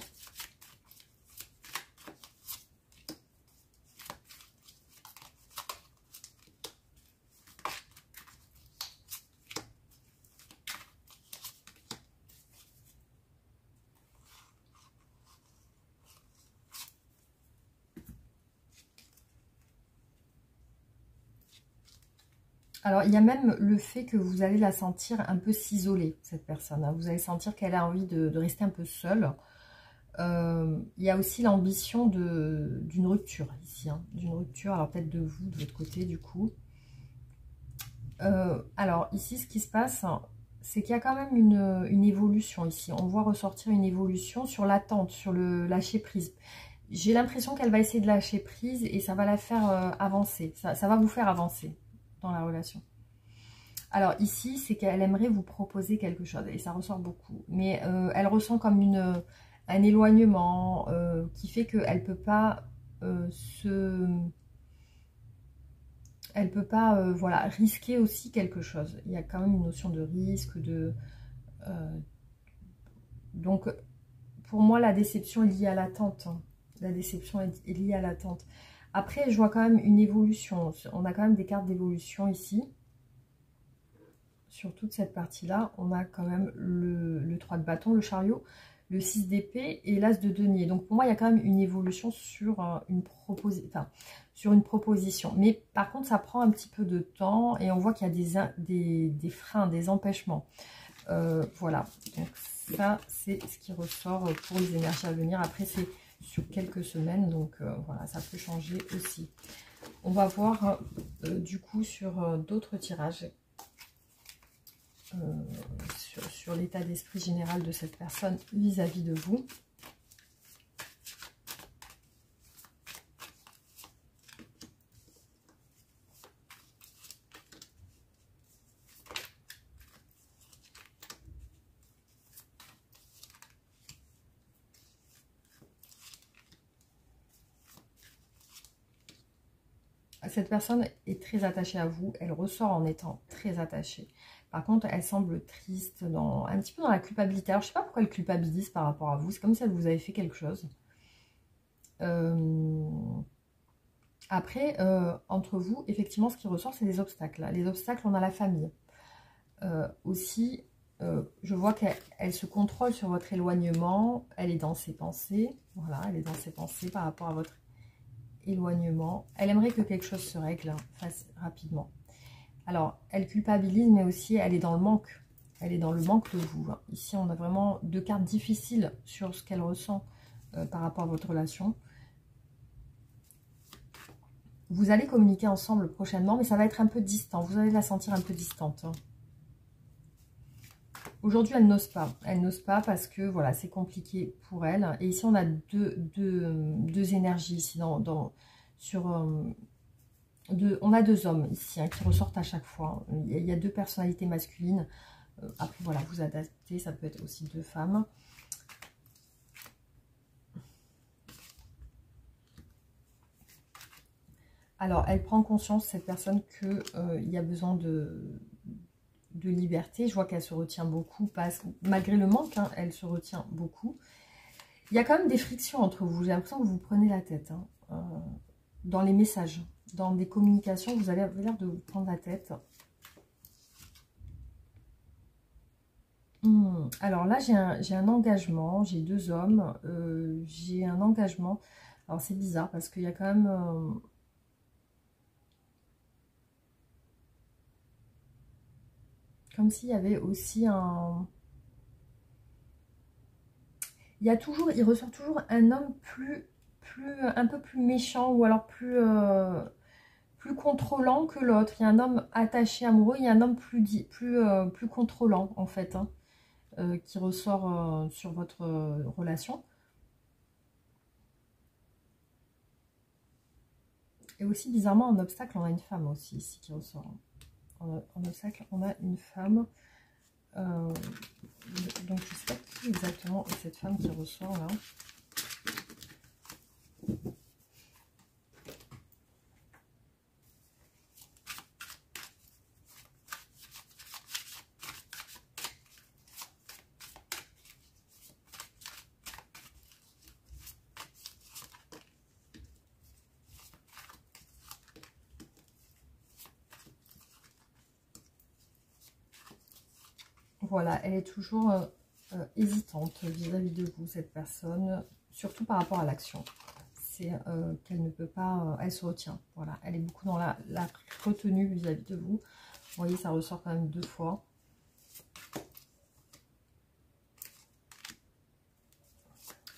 Alors, il y a même le fait que vous allez la sentir un peu s'isoler, cette personne. Hein. Vous allez sentir qu'elle a envie de rester un peu seule. Il y a aussi l'ambition d'une rupture ici. Hein. D'une rupture, alors peut-être de vous, de votre côté, du coup. Alors, ici, ce qui se passe, c'est qu'il y a quand même une évolution ici. On voit ressortir une évolution sur l'attente, sur le lâcher-prise. J'ai l'impression qu'elle va essayer de lâcher prise et ça va la faire avancer. Ça va vous faire avancer dans la relation. Alors ici, c'est qu'elle aimerait vous proposer quelque chose et ça ressort beaucoup. Mais elle ressent comme un éloignement qui fait qu'elle ne peut pas Elle peut pas voilà, risquer aussi quelque chose. Il y a quand même une notion de risque, donc pour moi, la déception est liée à l'attente. Hein. La déception est liée à l'attente. Après, je vois quand même une évolution. On a quand même des cartes d'évolution ici. Sur toute cette partie-là, on a quand même le 3 de bâton, le chariot, le 6 d'épée et l'as de denier. Donc pour moi, il y a quand même une évolution sur une proposition. Mais par contre, ça prend un petit peu de temps et on voit qu'il y a des freins, des empêchements. Voilà, donc ça, c'est ce qui ressort pour les énergies à venir. Après, c'est sur quelques semaines, donc voilà, ça peut changer aussi. On va voir du coup sur d'autres tirages. Sur l'état d'esprit général de cette personne vis-à-vis de vous. Cette personne est très attachée à vous, elle ressort en étant très attachée. Par contre, elle semble triste, un petit peu dans la culpabilité. Alors, je ne sais pas pourquoi elle culpabilise par rapport à vous. C'est comme si elle vous avait fait quelque chose. Après, entre vous, effectivement, ce qui ressort, c'est des obstacles. Là. Les obstacles, on a la famille. Aussi, je vois qu'elle se contrôle sur votre éloignement. Elle est dans ses pensées. Voilà, elle est dans ses pensées par rapport à votre éloignement. Elle aimerait que quelque chose se règle rapidement. Alors, elle culpabilise, mais aussi elle est dans le manque. Elle est dans le manque de vous. Ici, on a vraiment deux cartes difficiles sur ce qu'elle ressent par rapport à votre relation. Vous allez communiquer ensemble prochainement, mais ça va être un peu distant. Vous allez la sentir un peu distante. Hein. Aujourd'hui, elle n'ose pas. Elle n'ose pas parce que, voilà, c'est compliqué pour elle. Et ici, on a deux énergies ici. On a deux hommes ici hein, qui ressortent à chaque fois. Il y a deux personnalités masculines. Après, voilà, vous adaptez. Ça peut être aussi deux femmes. Alors, elle prend conscience, cette personne, qu'il y a besoin de liberté. Je vois qu'elle se retient beaucoup, malgré le manque, hein, elle se retient beaucoup. Il y a quand même des frictions entre vous. J'ai l'impression que vous prenez la tête. Hein, dans les messages, dans des communications, vous avez l'air de vous prendre la tête. Alors là, j'ai un engagement, j'ai deux hommes, j'ai un engagement. Alors c'est bizarre parce qu'il y a quand même... comme s'il y avait aussi un... Il ressort toujours un homme un peu plus méchant ou alors plus contrôlant que l'autre. Il y a un homme attaché, amoureux, il y a un homme plus contrôlant en fait, hein, qui ressort sur votre relation. Et aussi bizarrement en obstacle, on a une femme aussi ici qui ressort. En obstacle, on a une femme. Donc je ne sais pas qui exactement est cette femme qui ressort là. Voilà, elle est toujours hésitante vis-à-vis de vous, cette personne, surtout par rapport à l'action. C'est qu'elle ne peut pas, elle se retient. Voilà, elle est beaucoup dans la retenue vis-à-vis de vous. Vous voyez, ça ressort quand même deux fois.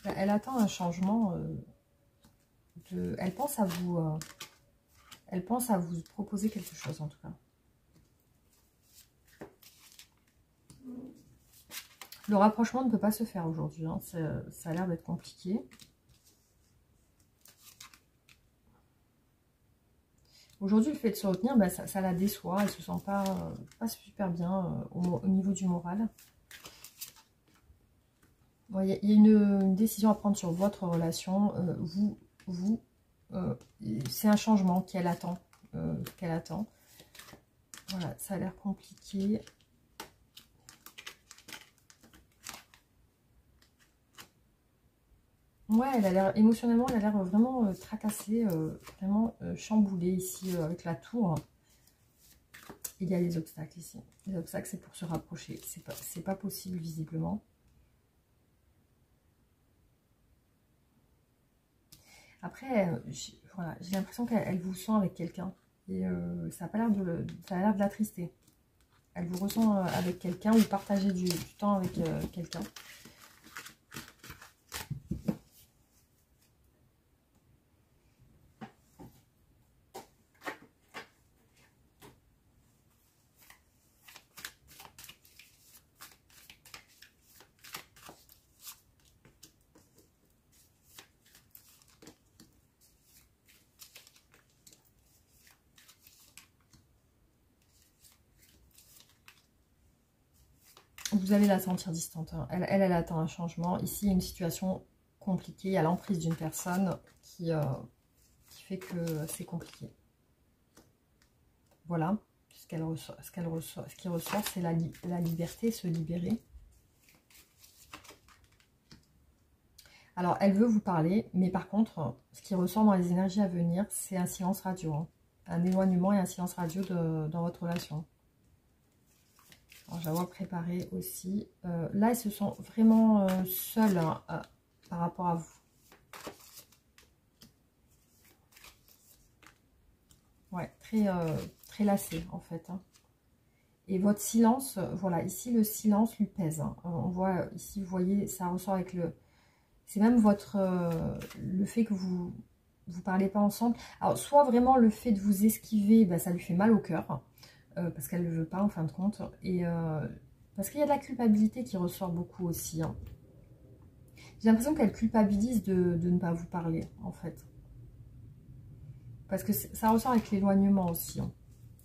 Elle attend un changement. Elle pense à vous. Elle pense à vous proposer quelque chose en tout cas. Le rapprochement ne peut pas se faire aujourd'hui. Hein. Ça a l'air d'être compliqué. Aujourd'hui, le fait de se retenir, bah, ça la déçoit. Elle ne se sent pas super bien au niveau du moral. Bon, il y a une décision à prendre sur votre relation. C'est un changement qu'elle attend. Voilà, ça a l'air compliqué. Ouais, elle a l'air émotionnellement, elle a l'air vraiment tracassée, vraiment chamboulée ici avec la tour. Il y a les obstacles ici. Les obstacles, c'est pour se rapprocher. C'est pas possible visiblement. Après, voilà, j'ai l'impression qu'elle vous sent avec quelqu'un. Et ça a pas l'air de l'attrister. Elle vous ressent avec quelqu'un ou partager du temps avec quelqu'un. Vous allez la sentir distante. Hein. Elle attend un changement. Ici, il y a une situation compliquée. Il y a l'emprise d'une personne qui fait que c'est compliqué. Voilà. Ce qui ressort, c'est la liberté, se libérer. Alors, elle veut vous parler, mais par contre, ce qui ressort dans les énergies à venir, c'est un silence radio. Hein. Un éloignement et un silence radio dans votre relation. Alors, je la vois préparer aussi. Là, elle se sent vraiment seule hein, par rapport à vous. Ouais, très lassée en fait. Hein. Et votre silence, voilà, ici le silence lui pèse. Hein. On voit ici, vous voyez, ça ressort avec C'est même votre le fait que vous parlez pas ensemble. Alors, soit vraiment le fait de vous esquiver, bah, ça lui fait mal au cœur, parce qu'elle ne le veut pas en fin de compte. Et parce qu'il y a de la culpabilité qui ressort beaucoup aussi. Hein. J'ai l'impression qu'elle culpabilise de ne pas vous parler, en fait. Parce que ça ressort avec l'éloignement aussi. Hein.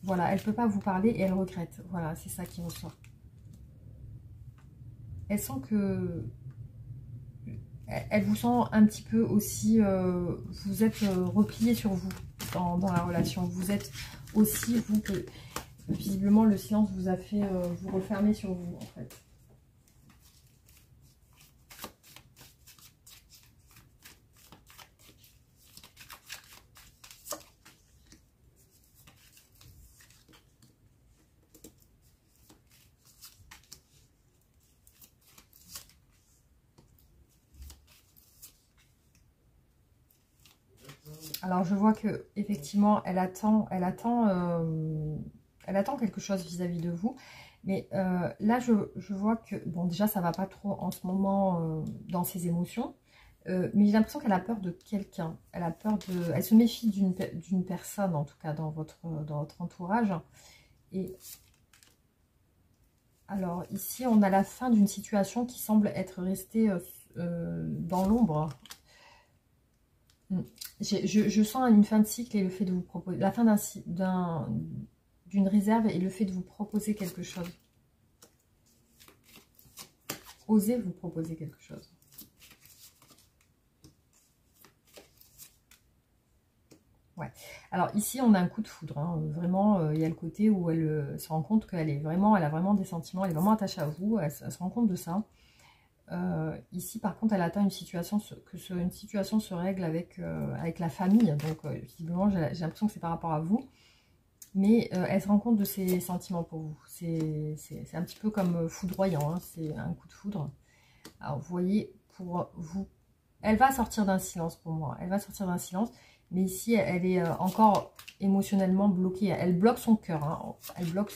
Voilà, elle ne peut pas vous parler et elle regrette. Voilà, c'est ça qui ressort. Elle sent que... Elle vous sent un petit peu aussi... vous êtes replié sur vous dans la relation. Vous êtes aussi, vous, que... Visiblement, le silence vous a fait vous refermer sur vous, en fait. Alors, je vois que effectivement, elle attend quelque chose vis-à-vis de vous. Mais là, je vois que, bon, déjà, ça va pas trop en ce moment dans ses émotions. Mais j'ai l'impression qu'elle a peur de quelqu'un. Elle a peur de... Elle se méfie d'une personne, en tout cas, dans votre entourage. Et alors, ici, on a la fin d'une situation qui semble être restée dans l'ombre. Je sens une fin de cycle et le fait de vous proposer... La fin d'une réserve et le fait de vous proposer quelque chose. Osez vous proposer quelque chose. Ouais. Alors ici, on a un coup de foudre. Hein. Vraiment, il y a le côté où elle se rend compte qu'elle elle a vraiment des sentiments, elle est vraiment attachée à vous. Elle se rend compte de ça. Ici, par contre, elle atteint une situation une situation se règle avec la famille. Donc, visiblement, j'ai l'impression que c'est par rapport à vous. Mais elle se rend compte de ses sentiments pour vous. C'est un petit peu comme foudroyant. Hein. C'est un coup de foudre. Alors, vous voyez, pour vous, elle va sortir d'un silence pour moi. Elle va sortir d'un silence. Mais ici, elle est encore émotionnellement bloquée. Elle bloque son cœur. Hein. Elle bloque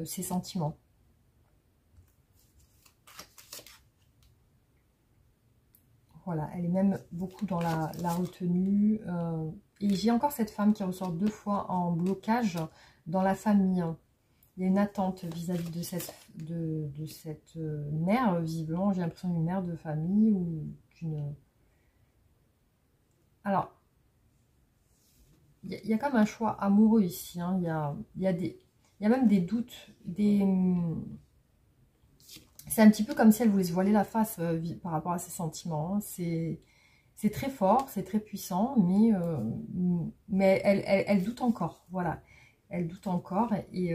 ses sentiments. Voilà, elle est même beaucoup dans la retenue. Et j'ai encore cette femme qui ressort 2 fois en blocage dans la famille. Il y a une attente vis-à-vis de cette mère. Visiblement, j'ai l'impression d'une mère de famille ou d'une... Alors, il y a comme un choix amoureux ici. Hein. Il y a même des doutes, c'est un petit peu comme si elle voulait se voiler la face par rapport à ses sentiments. Hein. C'est très fort, c'est très puissant, mais elle doute encore. Voilà, elle doute encore et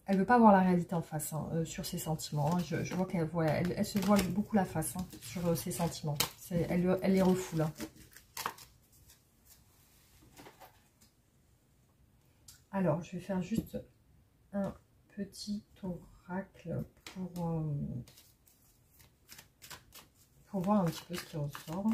elle ne veut pas voir la réalité en face hein, sur ses sentiments. Hein. Je vois qu'elle elle se voile beaucoup la face hein, sur ses sentiments. Elle les refoule. Hein. Alors, je vais faire juste un petit oracle pour voir un petit peu ce qui ressort.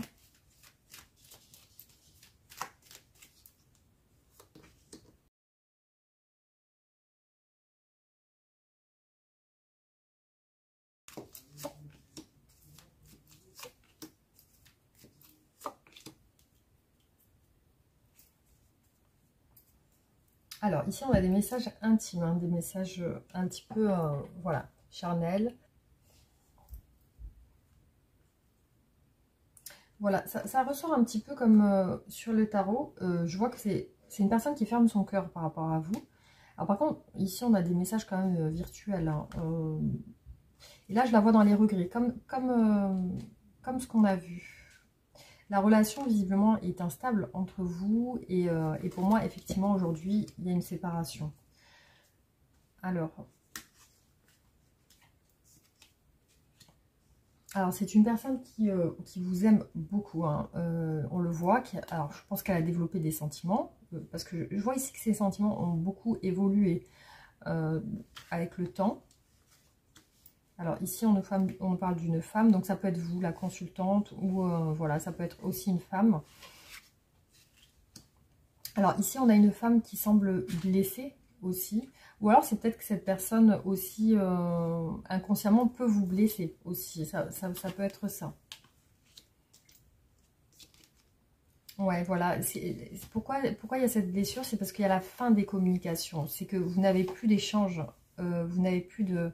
Alors, ici, on a des messages intimes, hein, des messages un petit peu, voilà, charnels. Voilà, ça ressort un petit peu comme sur le tarot. Je vois que c'est une personne qui ferme son cœur par rapport à vous. Alors, par contre, ici, on a des messages quand même virtuels. Hein, et là, je la vois dans les regrets, comme ce qu'on a vu. La relation, visiblement, est instable entre vous et pour moi, effectivement, aujourd'hui, il y a une séparation. Alors, c'est une personne qui vous aime beaucoup. Hein. On le voit. Alors, je pense qu'elle a développé des sentiments. Parce que je vois ici que ces sentiments ont beaucoup évolué avec le temps. Alors ici, on parle d'une femme, donc ça peut être vous, la consultante, ou voilà, ça peut être aussi une femme. Alors ici, on a une femme qui semble blessée, aussi. Ou alors c'est peut-être que cette personne aussi inconsciemment peut vous blesser aussi. Ça peut être ça. Ouais, voilà. Pourquoi il y a cette blessure? C'est parce qu'il y a la fin des communications. C'est que vous n'avez plus d'échange. Vous n'avez plus de...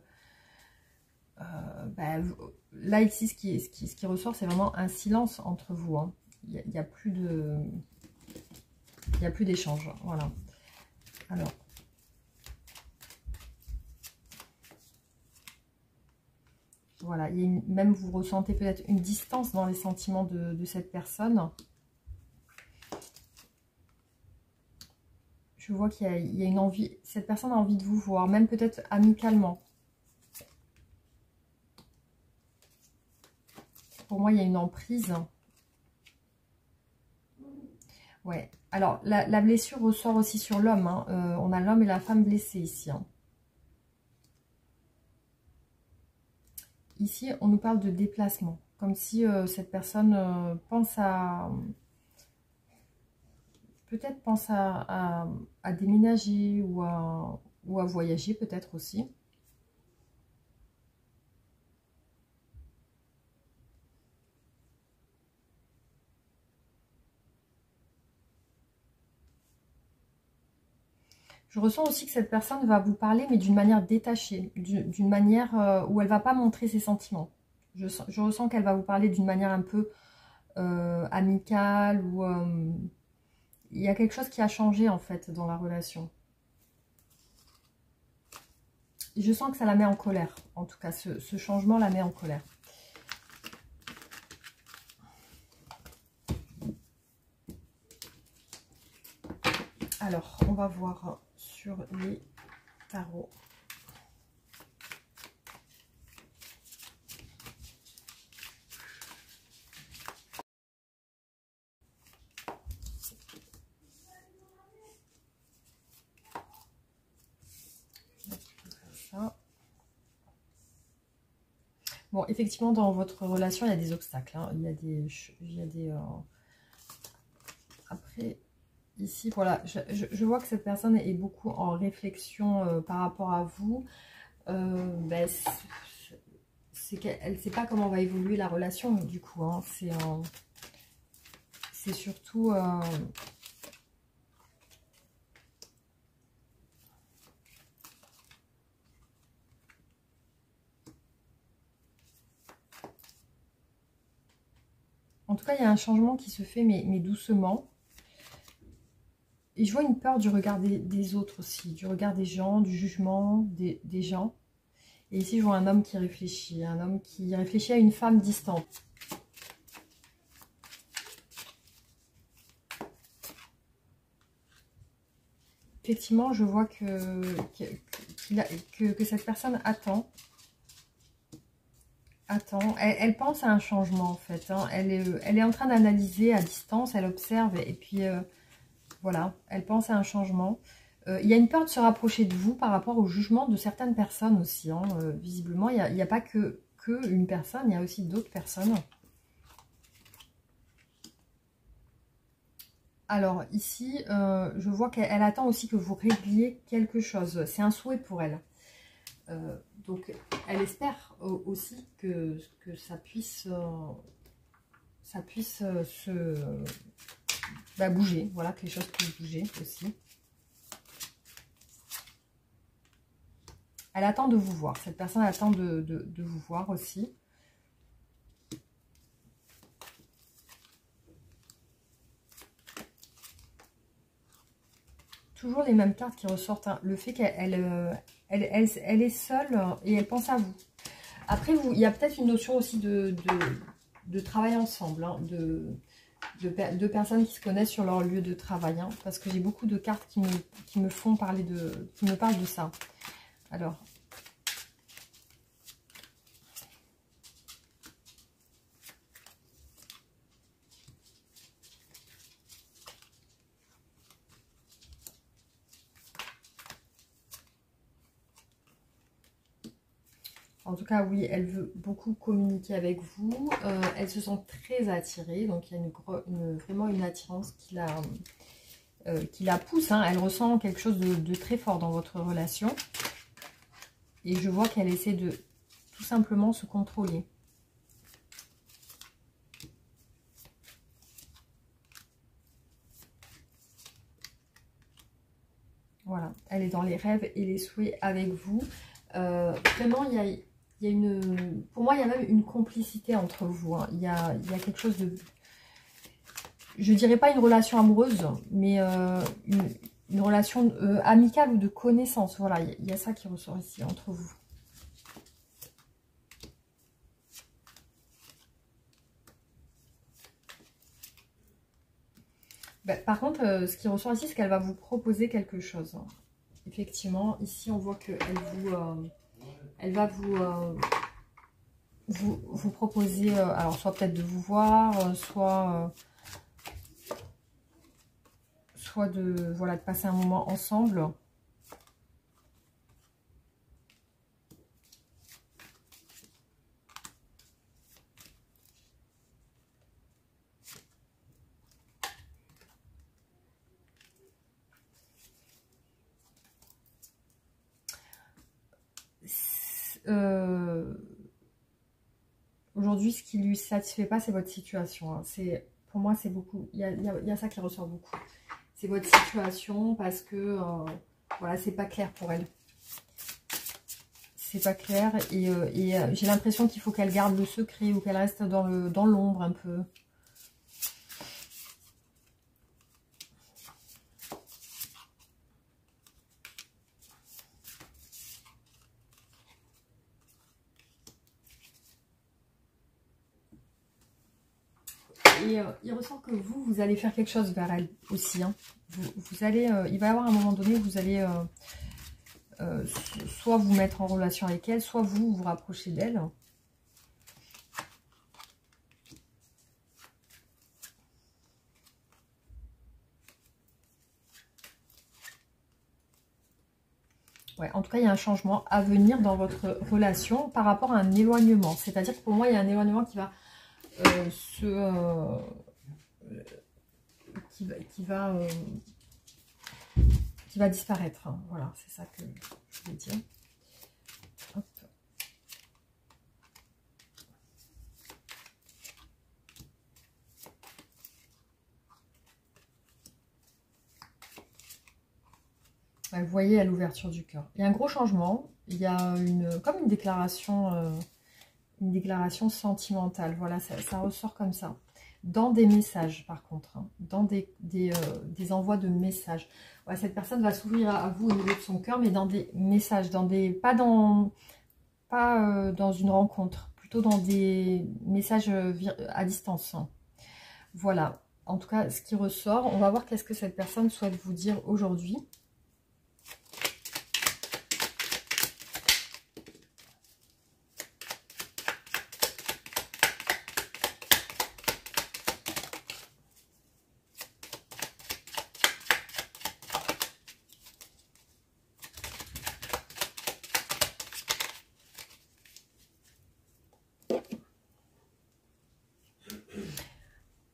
là, ici, ce qui ressort, c'est vraiment un silence entre vous. Hein. Il n'y a plus de... Il n'y a plus d'échange. Voilà. Alors... Voilà. Même vous ressentez peut-être une distance dans les sentiments de cette personne. Je vois qu'il y a une envie, cette personne a envie de vous voir, même peut-être amicalement. Pour moi, il y a une emprise. Ouais. Alors, la blessure ressort aussi sur l'homme. Hein. On a l'homme et la femme blessés ici. Hein. Ici, on nous parle de déplacement. Comme si cette personne pense à... Peut-être pense à déménager ou à voyager peut-être aussi. Je ressens aussi que cette personne va vous parler, mais d'une manière détachée, d'une manière où elle ne va pas montrer ses sentiments. Je ressens qu'elle va vous parler d'une manière un peu amicale, ou il y a quelque chose qui a changé en fait dans la relation. Et je sens que ça la met en colère, en tout cas, ce changement la met en colère. Alors, on va voir sur les tarots. Ça. Bon, effectivement, dans votre relation, il y a des obstacles. Hein. Il y a des Après, ici, voilà, je vois que cette personne est beaucoup en réflexion par rapport à vous. Ben, c'est qu'elle ne sait pas comment va évoluer la relation, du coup. Hein. C'est surtout... En tout cas, il y a un changement qui se fait, mais doucement. Et je vois une peur du regard des autres aussi, du regard des gens, du jugement des gens. Et ici, je vois un homme qui réfléchit à une femme distante. Effectivement, je vois que cette personne attend. Elle pense à un changement en fait. Hein. Elle est en train d'analyser à distance, elle observe et puis voilà, elle pense à un changement. Il y a une peur de se rapprocher de vous par rapport au jugement de certaines personnes aussi. Hein. Visiblement, il n'y a pas que une personne, il y a aussi d'autres personnes. Alors ici, je vois qu'elle attend aussi que vous régliez quelque chose. C'est un souhait pour elle. Donc elle espère aussi que ça puisse bouger. Voilà, que les choses puissent bouger aussi. Elle attend de vous voir. Cette personne attend de vous voir aussi. Toujours les mêmes cartes qui ressortent. Hein. Le fait qu'elle est seule et elle pense à vous. Après, il y a peut-être une notion aussi de travail ensemble. Hein, de personnes qui se connaissent sur leur lieu de travail. Hein, parce que j'ai beaucoup de cartes qui me font parler qui me parlent de ça. Alors... En tout cas, oui, elle veut beaucoup communiquer avec vous. Elle se sent très attirée. Donc, il y a vraiment une attirance qui la pousse, hein. Elle ressent quelque chose de très fort dans votre relation. Et je vois qu'elle essaie de tout simplement se contrôler. Voilà, elle est dans les rêves et les souhaits avec vous. Vraiment, il y a une... Pour moi, il y a même une complicité entre vous. Hein. Il y a quelque chose de... Je dirais pas une relation amoureuse, mais une relation amicale ou de connaissance. Voilà, il y a ça qui ressort ici entre vous. Ben, par contre, ce qui ressort ici, c'est qu'elle va vous proposer quelque chose. Hein. Effectivement, ici, on voit qu'elle elle va vous proposer, alors soit peut-être de vous voir, soit de, voilà, de passer un moment ensemble. Aujourd'hui, ce qui lui satisfait pas, c'est votre situation. Hein. Pour moi, c'est beaucoup. Il y a ça qui ressort beaucoup. C'est votre situation parce que voilà, c'est pas clair pour elle. C'est pas clair et j'ai l'impression qu'il faut qu'elle garde le secret ou qu'elle reste dans l'ombre un peu. Et il ressent que vous allez faire quelque chose vers elle aussi. Hein. Vous allez, il va y avoir un moment donné où vous allez soit vous mettre en relation avec elle, soit vous rapprocher d'elle. Ouais, en tout cas, il y a un changement à venir dans votre relation par rapport à un éloignement. C'est-à-dire que pour moi, il y a un éloignement qui va qui va disparaître. Hein. Voilà, c'est ça que je voulais dire. Hop. Vous voyez à l'ouverture du cœur. Il y a un gros changement. Il y a comme une déclaration sentimentale. Voilà, ça ressort comme ça. Dans des messages, par contre. Hein, dans des envois de messages. Ouais, cette personne va s'ouvrir à vous au niveau de son cœur, mais dans des messages, pas dans une rencontre, plutôt dans des messages à distance. Hein. Voilà. En tout cas, ce qui ressort, on va voir qu'est-ce que cette personne souhaite vous dire aujourd'hui.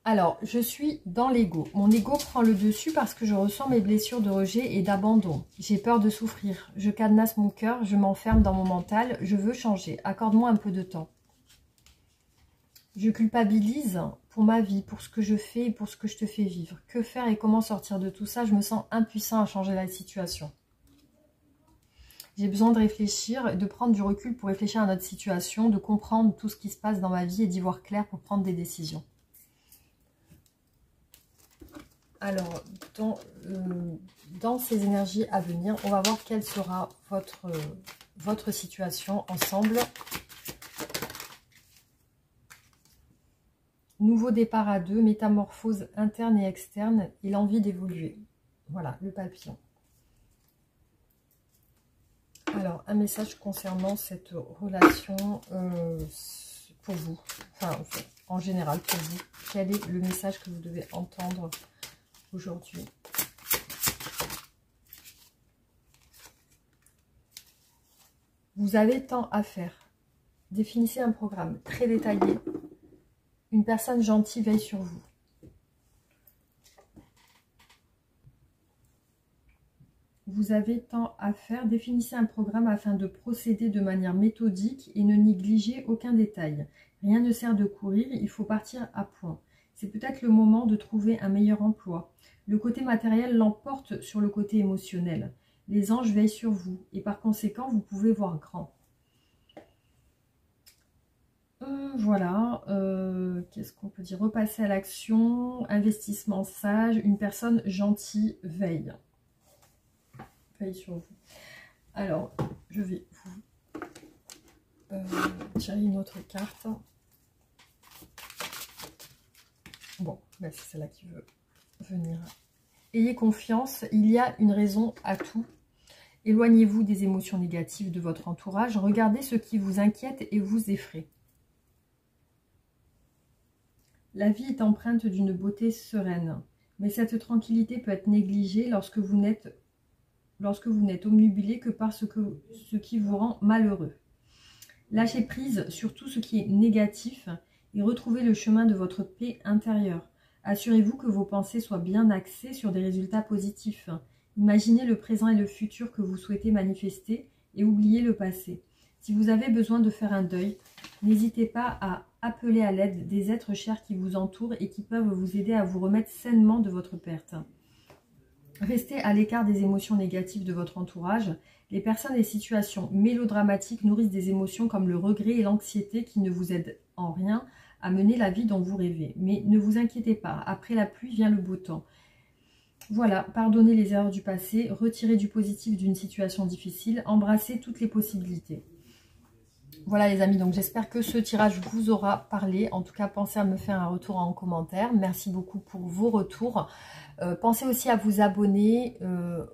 Alors, je suis dans l'ego. Mon ego prend le dessus parce que je ressens mes blessures de rejet et d'abandon. J'ai peur de souffrir. Je cadenasse mon cœur, je m'enferme dans mon mental. Je veux changer. Accorde-moi un peu de temps. Je culpabilise pour ma vie, pour ce que je fais et pour ce que je te fais vivre. Que faire et comment sortir de tout ça? Je me sens impuissant à changer la situation. J'ai besoin de réfléchir et de prendre du recul pour réfléchir à notre situation, de comprendre tout ce qui se passe dans ma vie et d'y voir clair pour prendre des décisions. Alors, dans ces énergies à venir, on va voir quelle sera votre situation ensemble. Nouveau départ à deux, métamorphose interne et externe et l'envie d'évoluer. Voilà, le papillon. Alors, un message concernant cette relation pour vous, enfin, en général pour vous. Quel est le message que vous devez entendre aujourd'hui? Vous avez tant à faire. Définissez un programme très détaillé. Une personne gentille veille sur vous. vous avez tant à faire. Définissez un programme afin de procéder de manière méthodique et ne négligez aucun détail. Rien ne sert de courir, il faut partir à point. C'est peut-être le moment de trouver un meilleur emploi. Le côté matériel l'emporte sur le côté émotionnel. Les anges veillent sur vous et par conséquent, vous pouvez voir grand. Voilà, qu'est-ce qu'on peut dire? Repasser à l'action, investissement sage, une personne gentille veille. Veille sur vous. Alors, je vais vous tirer une autre carte. Bon, ben c'est celle-là qui veut venir. Ayez confiance, il y a une raison à tout. Éloignez-vous des émotions négatives de votre entourage. Regardez ce qui vous inquiète et vous effraie. La vie est empreinte d'une beauté sereine, mais cette tranquillité peut être négligée lorsque vous n'êtes omnubilé que par ce qui vous rend malheureux. Lâchez prise sur tout ce qui est négatif et retrouvez le chemin de votre paix intérieure. Assurez-vous que vos pensées soient bien axées sur des résultats positifs. Imaginez le présent et le futur que vous souhaitez manifester et oubliez le passé. Si vous avez besoin de faire un deuil, n'hésitez pas à appeler à l'aide des êtres chers qui vous entourent et qui peuvent vous aider à vous remettre sainement de votre perte. Restez à l'écart des émotions négatives de votre entourage. Les personnes et situations mélodramatiques nourrissent des émotions comme le regret et l'anxiété qui ne vous aident en rien à mener la vie dont vous rêvez. Mais ne vous inquiétez pas, après la pluie vient le beau temps. Voilà, pardonnez les erreurs du passé, retirez du positif d'une situation difficile, embrassez toutes les possibilités. Voilà les amis, donc j'espère que ce tirage vous aura parlé. En tout cas, pensez à me faire un retour en commentaire. Merci beaucoup pour vos retours. Pensez aussi à vous abonner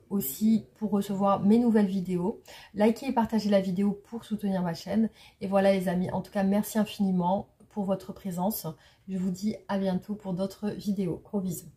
aussi pour recevoir mes nouvelles vidéos. Likez et partagez la vidéo pour soutenir ma chaîne. Et voilà les amis, en tout cas, merci infiniment pour votre présence. Je vous dis à bientôt pour d'autres vidéos. Gros bisous.